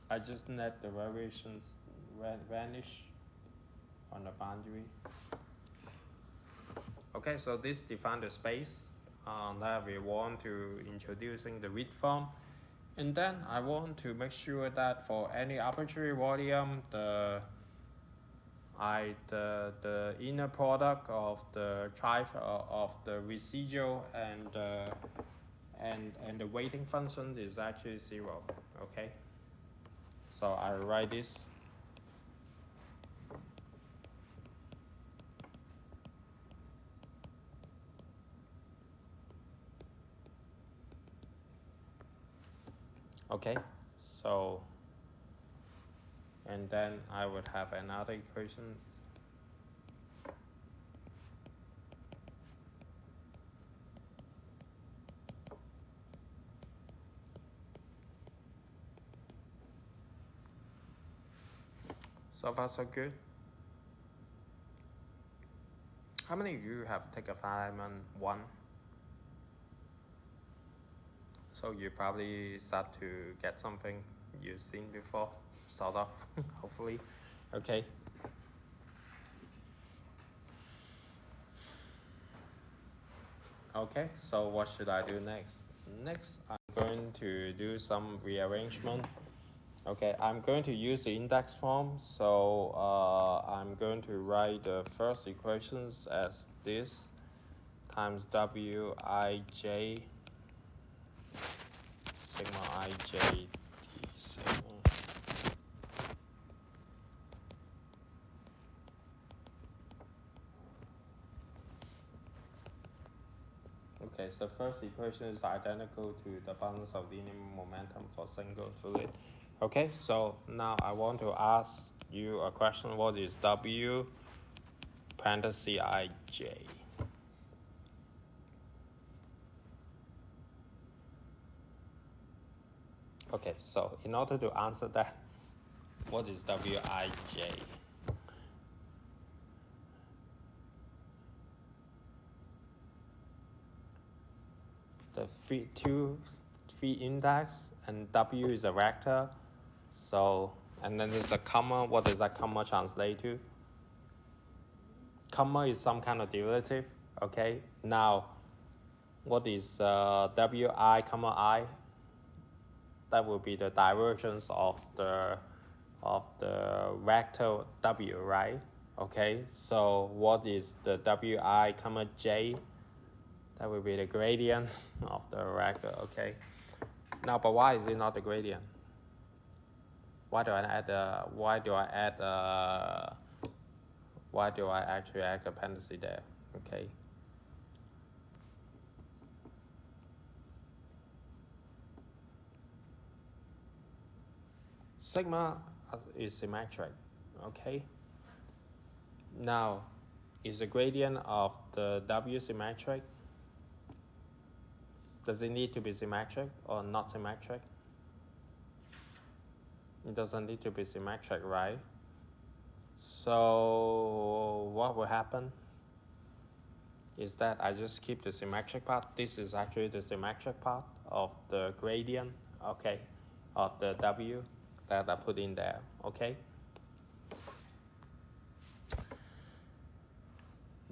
I just let the variations vanish on the boundary. Okay, so this defines the space that we want to introducing the width form. And then I want to make sure that for any arbitrary volume, the inner product of the residual and the weighting function is actually 0. Okay, so I write this. Okay, so and then I would have another equation. So far so good. How many of you have taken Finite 1? So you probably start to get something you've seen before, sort of, hopefully. Okay. Okay, so what should I do next? Next, I'm going to do some rearrangement. Okay, I'm going to use the index form, so I'm going to write the first equations as this times Wij sigma ij t sigma. Okay, so the first equation is identical to the balance of linear momentum for single fluid. Okay, so now I want to ask you a question. What is W parenthesis ij? Okay, so in order to answer that, what is Wij? The feed index, and W is a vector. So, and then there's a comma. What does that comma translate to? Comma is some kind of derivative. Okay, now what is Wi comma I? That will be the divergence of the vector W, right? Okay, so what is the Wi comma j? That will be the gradient of the vector. Okay, now but why is it not the gradient? Why do I actually add a parenthesis there? Okay. Sigma is symmetric, okay? Now, is the gradient of the W symmetric? Does it need to be symmetric or not symmetric? It doesn't need to be symmetric, right? So what will happen is that I just keep the symmetric part. This is actually the symmetric part of the gradient, okay, of the W that I put in there, okay?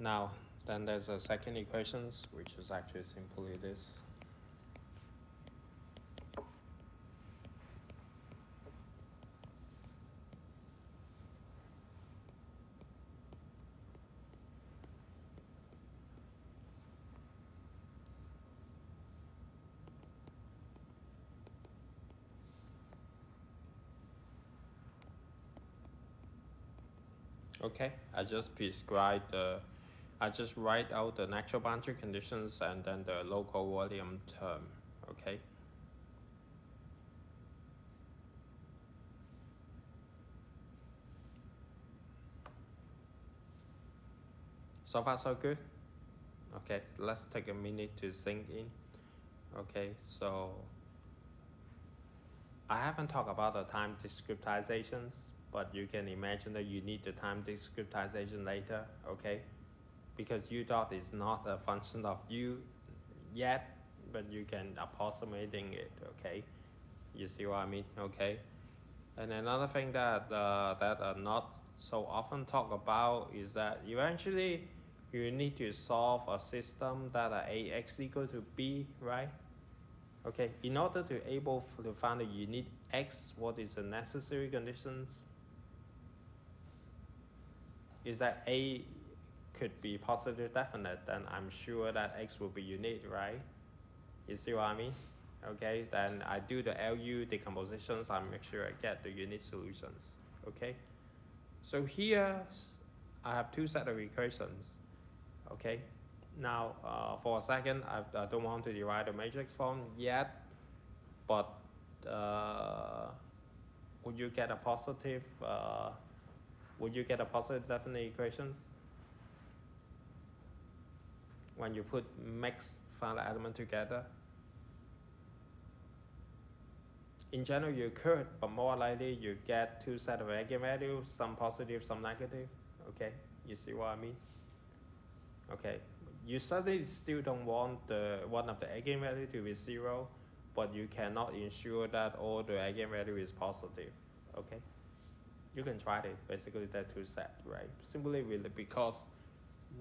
Now, then there's a second equation, which is actually simply this. Okay, I just write out the natural boundary conditions and then the local volume term, okay? So far so good? Okay, let's take a minute to sink in. Okay, so I haven't talked about the time discretizations, but you can imagine that you need the time discretization later, okay? Because u dot is not a function of u yet, but you can approximating it, okay? You see what I mean, okay? And another thing that not so often talk about is that eventually you need to solve a system that are ax equal to b, right? Okay, in order to able to find a unique x, what is the necessary conditions? Is that a could be positive definite, then I'm sure that x will be unique, right? You see what I mean? Okay, then I do the LU decompositions, I make sure I get the unique solutions, okay? So here, I have two set of equations, okay? Now, for a second, I don't want to derive the matrix form yet, but would you get a positive definite equations when you put mixed finite element together? In general, you could, but more likely you get two sets of eigenvalues, some positive, some negative. Okay, you see what I mean? Okay, you certainly still don't want one of the eigenvalue to be 0, but you cannot ensure that all the eigenvalue is positive. Okay, you can try it. Basically, that two set, right? Simply because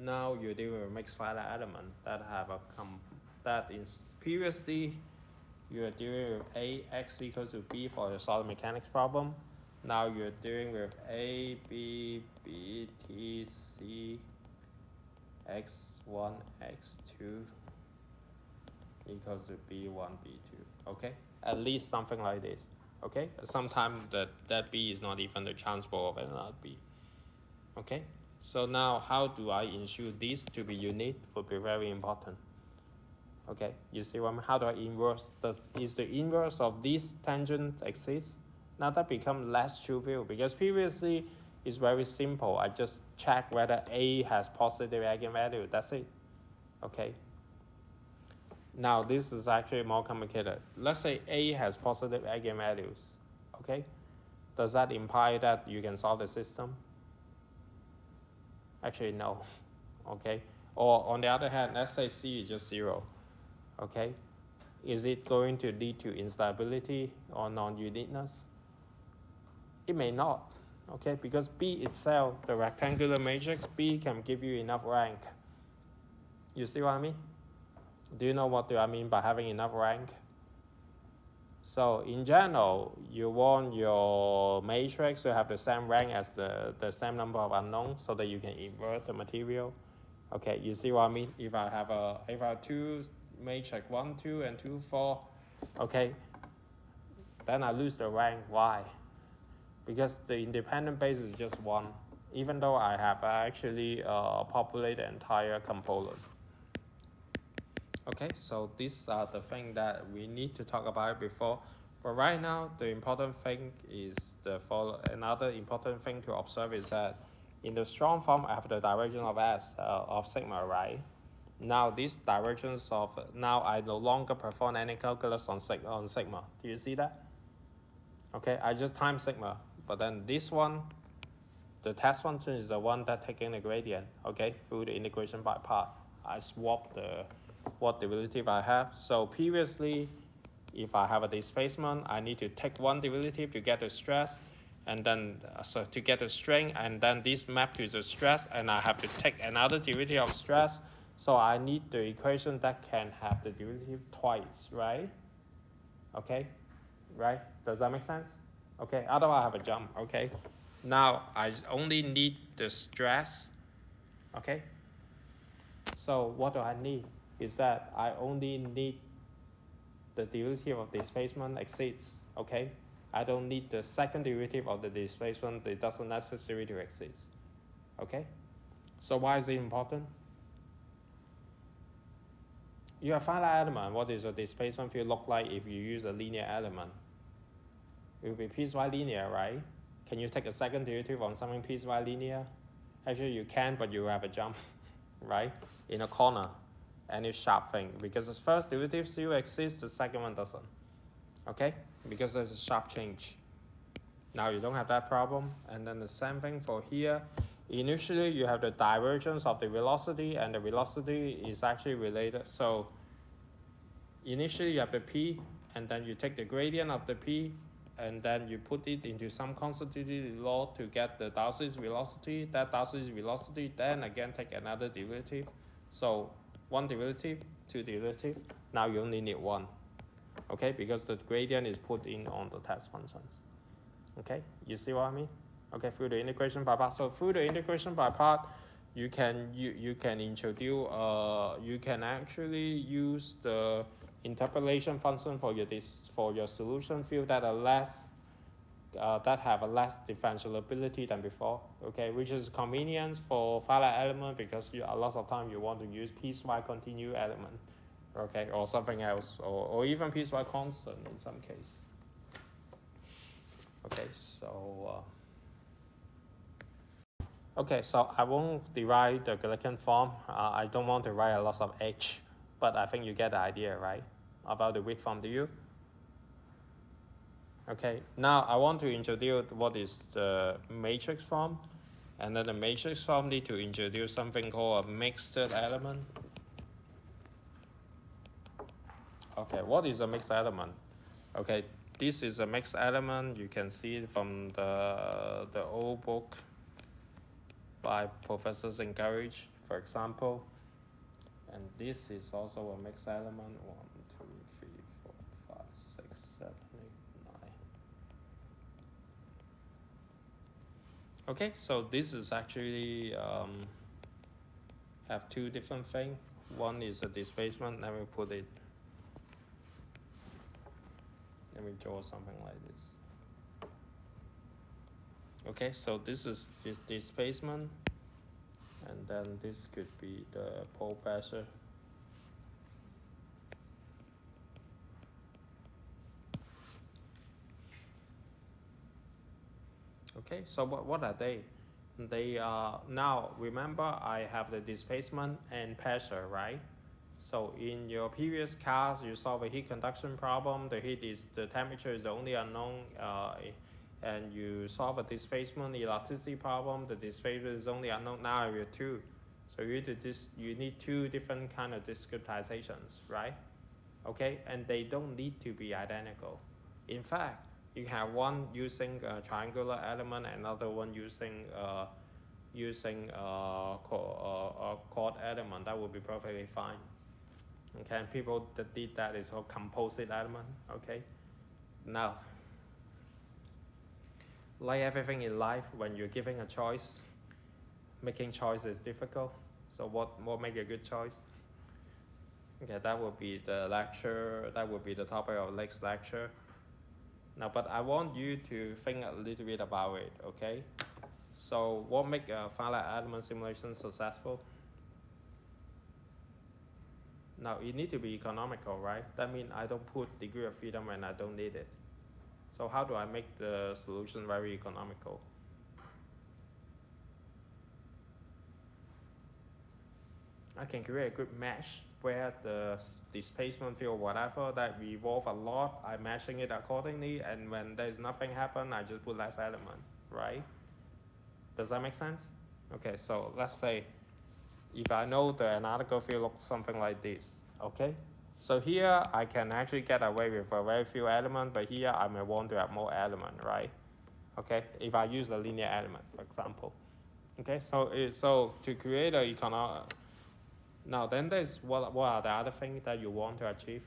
now you're dealing with a mixed finite element that have that is previously you are dealing with ax equals to b for the solid mechanics problem. Now you're dealing with a, b, b, t, c, x1, x2 equals to b1, b2. Okay? at least something like this. Okay, sometimes that B is not even the transpose of another B. Okay, so now how do I ensure this to be unique would be very important. Okay, you see what I mean? How do I inverse? Is the inverse of this tangent exist? Now that becomes less trivial because previously it's very simple. I just check whether A has positive eigenvalue. That's it. Okay. Now this is actually more complicated. Let's say A has positive eigenvalues. Okay. Does that imply that you can solve the system? Actually, no. Okay. Or on the other hand, let's say C is just 0. Okay. Is it going to lead to instability or non-uniqueness? It may not. Okay, because B itself, the rectangular matrix B can give you enough rank. You see what I mean? Do you know what do I mean by having enough rank? So in general, you want your matrix to have the same rank as the same number of unknowns so that you can invert the material. Okay, you see what I mean? If I have two matrix 1, 2, and 2, 4, okay, then I lose the rank. Why? Because the independent base is just 1, even though I have actually populated the entire component. Okay, so these are the things that we need to talk about before. But right now, the important thing is another important thing to observe is that in the strong form, I have the direction of S of sigma, right? Now these directions now I no longer perform any calculus on sigma. Do you see that? Okay, I just time sigma, but then this one, the test function is the one that taking the gradient, okay, through the integration by part. I swap what derivative I have. So previously, if I have a displacement, I need to take one derivative to get the stress, and then so to get the strain, and then this map to the stress, and I have to take another derivative of stress. So I need the equation that can have the derivative twice, right? Okay, right? Does that make sense? Okay, otherwise I have a jump, okay? Now I only need the stress, okay? So what do I need? Is that I only need the derivative of displacement exceeds, okay? I don't need the second derivative of the displacement. It doesn't necessary to exist, okay? So why is it important? You have finite element. What does the displacement field look like if you use a linear element? It will be piecewise linear, right? Can you take a second derivative on something piecewise linear? Actually, you can, but you have a jump, right? In a corner. Any sharp thing, because the first derivative still exists, the second one doesn't. Okay, because there's a sharp change. Now you don't have that problem. And then the same thing for here. Initially you have the divergence of the velocity, and the velocity is actually related. So initially you have the P, and then you take the gradient of the P, and then you put it into some constitutive law to get the Darcy's velocity. That Darcy's velocity, then again take another derivative. So one derivative, two derivative. Now you only need one, okay? Because the gradient is put in on the test functions. Okay, you see what I mean? Okay, through the integration by part. So through the integration by part, you can introduce you can actually use the interpolation function for your solution field that are less that have a less differentiability than before, okay, which is convenience for finite element because a lot of time you want to use piecewise continuous element, okay, or something else, or even piecewise constant in some case. Okay, so I won't derive the Galeckian form. I don't want to write a lot of H, but I think you get the idea, right, about the weak form. Do you? Okay, now I want to introduce what is the matrix form, and then the matrix form need to introduce something called a mixed element. Okay, what is a mixed element? Okay, this is a mixed element. You can see it from the old book by Professor Zingarich, for example. And this is also a mixed element. 1, 2, 3, 4, 5, 6, 7, 8, 9. Okay, so this is actually have two different things. One is a displacement. Let me put it. Let me draw something like this. Okay, so this is this displacement, and then this could be the pole pressure. Okay, so what are they? They are, now remember I have the displacement and pressure, right? So in your previous class, you solve a heat conduction problem. The temperature is the only unknown, and you solve a displacement elasticity problem. The displacement is only unknown. Now you have two, so you need two different kind of discretizations, right? Okay, and they don't need to be identical. In fact, you have one using a triangular element, another one using a chord element. That would be perfectly fine. Okay, and people that did that is called composite element. Okay, now, like everything in life, when you're giving a choice, making choice is difficult. So what make a good choice? Okay, that would be the lecture. That would be the topic of next lecture. Now, but I want you to think a little bit about it. Okay, so what make a finite element simulation successful? Now, it need to be economical, right? That means I don't put degree of freedom when I don't need it. So how do I make the solution very economical? I can create a good mesh where the displacement field, whatever, that revolve a lot, I'm meshing it accordingly, and when there's nothing happen, I just put less element, right? Does that make sense? Okay, so let's say if I know the analytical field looks something like this, okay? So here I can actually get away with a very few elements, but here I may want to have more element, right? Okay, if I use a linear element, for example. Okay, so to create an economic, now then there's what are the other things that you want to achieve?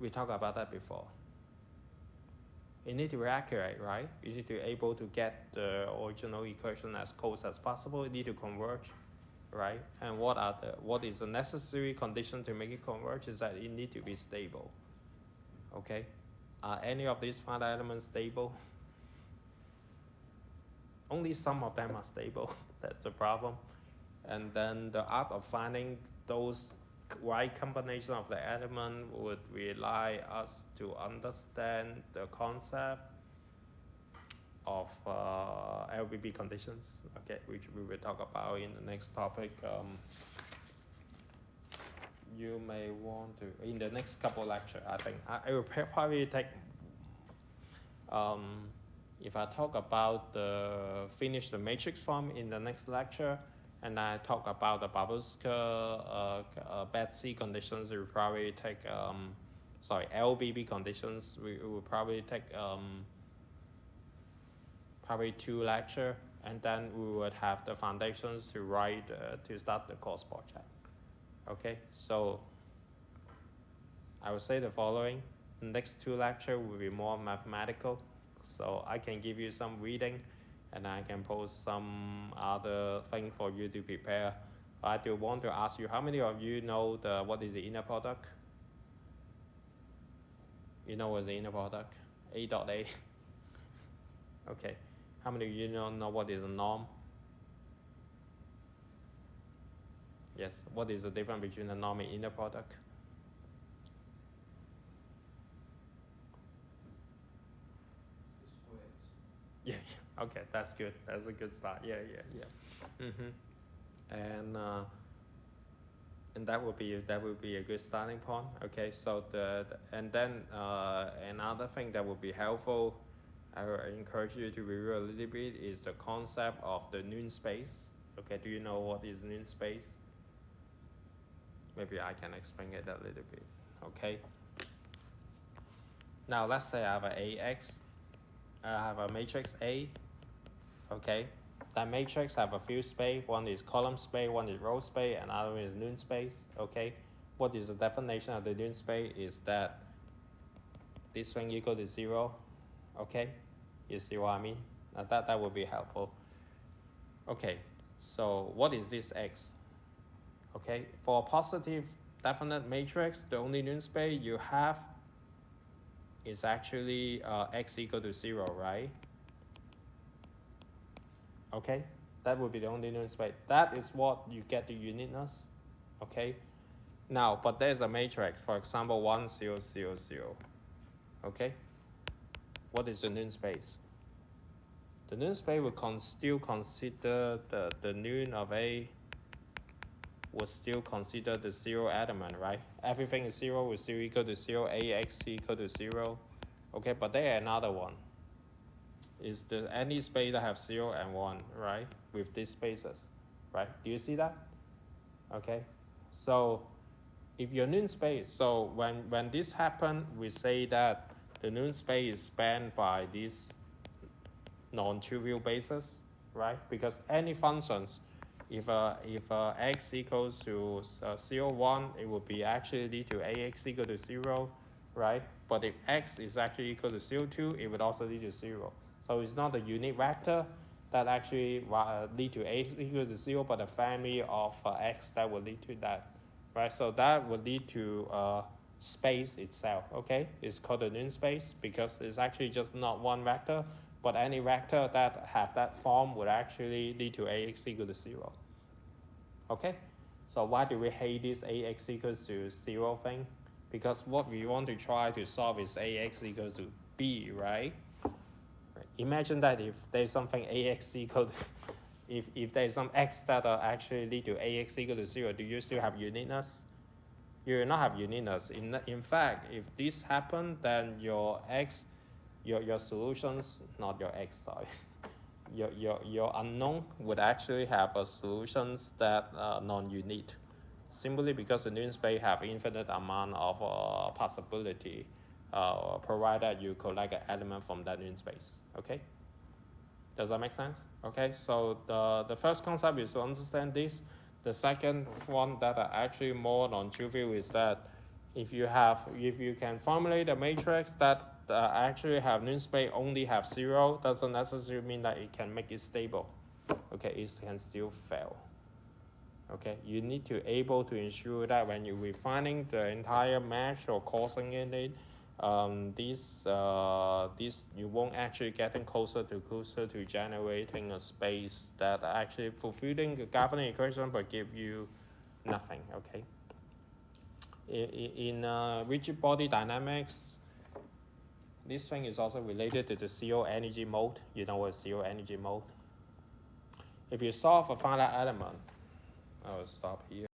We talked about that before. You need to be accurate, right? You need to be able to get the original equation as close as possible. You need to converge, right? And what is the necessary condition to make it converge is that it need to be stable. Okay, are any of these finite elements stable? Only some of them are stable. That's the problem. And then the art of finding those right combination of the element would rely us to understand the concept of LBB conditions, okay, which we will talk about in the next topic. You may want to, in the next couple lecture, I think, I will probably take, if I talk about finish the matrix form in the next lecture, and I talk about the Babushka bad C conditions, we will probably take, LBB conditions, we will probably take probably 2 lectures, and then we would have the foundations to write, to start the course project. Okay, so I will say the following. The next 2 lectures will be more mathematical, so I can give you some reading, and I can post some other thing for you to prepare. I do want to ask you, how many of you know what is the inner product? You know what's the inner product? A dot A. Okay. How many of you know what is a norm? Yes. What is the difference between a norm and inner product? It's the squares. Yeah. Okay, that's good. That's a good start. Yeah. And that would be a good starting point. Okay, so another thing that would be helpful, I would encourage you to review a little bit, is the concept of the Noon space. Okay, do you know what is Noon space? Maybe I can explain it a little bit. Okay. Now let's say I have I have a matrix A. Okay, that matrix have a few space. One is column space, one is row space, and another one is Noon space. Okay, what is the definition of the Noon space? Is that this thing equal to 0? Okay, you see what I mean? Now that would be helpful. Okay, so what is this X? Okay, for a positive definite matrix, the only Noon space you have is actually x equal to 0, right? Okay, that would be the only known space. That is what you get the uniqueness. Okay, now, but there's a matrix, for example, 1, 0, 0, 0. Okay, what is the known space? The known space would still consider the known of A would still consider the 0 element, right? Everything is 0 will still equal to 0, AX equal to 0. Okay, but there another one. Is there any space that have 0 and 1, right? With these spaces, right? Do you see that? Okay, so if your known space, so when this happens, we say that the known space is spanned by these non-trivial bases, right? Because any functions, if x equals to 0, 1, it would be actually lead to ax equal to 0, right? But if x is actually equal to 0, 2, it would also lead to 0. So it's not a unique vector that actually lead to ax equal to 0, but a family of x that will lead to that, right? So that would lead to space itself, okay? It's called a known space because it's actually just not one vector, but any vector that have that form would actually lead to ax equal to 0. Okay, so why do we hate this ax equals to 0 thing? Because what we want to try to solve is ax equals to b, right? Imagine that if there's something ax equal to, if there's some x that actually lead to ax equal to 0, do you still have uniqueness? You will not have uniqueness. In fact, if this happens, then your x, your solutions, not your x, sorry, your unknown would actually have a solutions that non-unique, simply because the known space have infinite amount of possibility, provided you collect an element from that known space. Okay, does that make sense? Okay, so the first concept is to understand this. The second one that are actually more non-trivial is that if you can formulate a matrix that actually have known space only have 0, doesn't necessarily mean that it can make it stable. Okay, it can still fail. Okay, you need to able to ensure that when you're refining the entire mesh or causing in it, this you won't actually getting closer to generating a space that actually fulfilling the governing equation but give you nothing. Okay. In rigid body dynamics, this thing is also related to the zero energy mode. You know what zero energy mode? If you solve a finite element, I will stop here.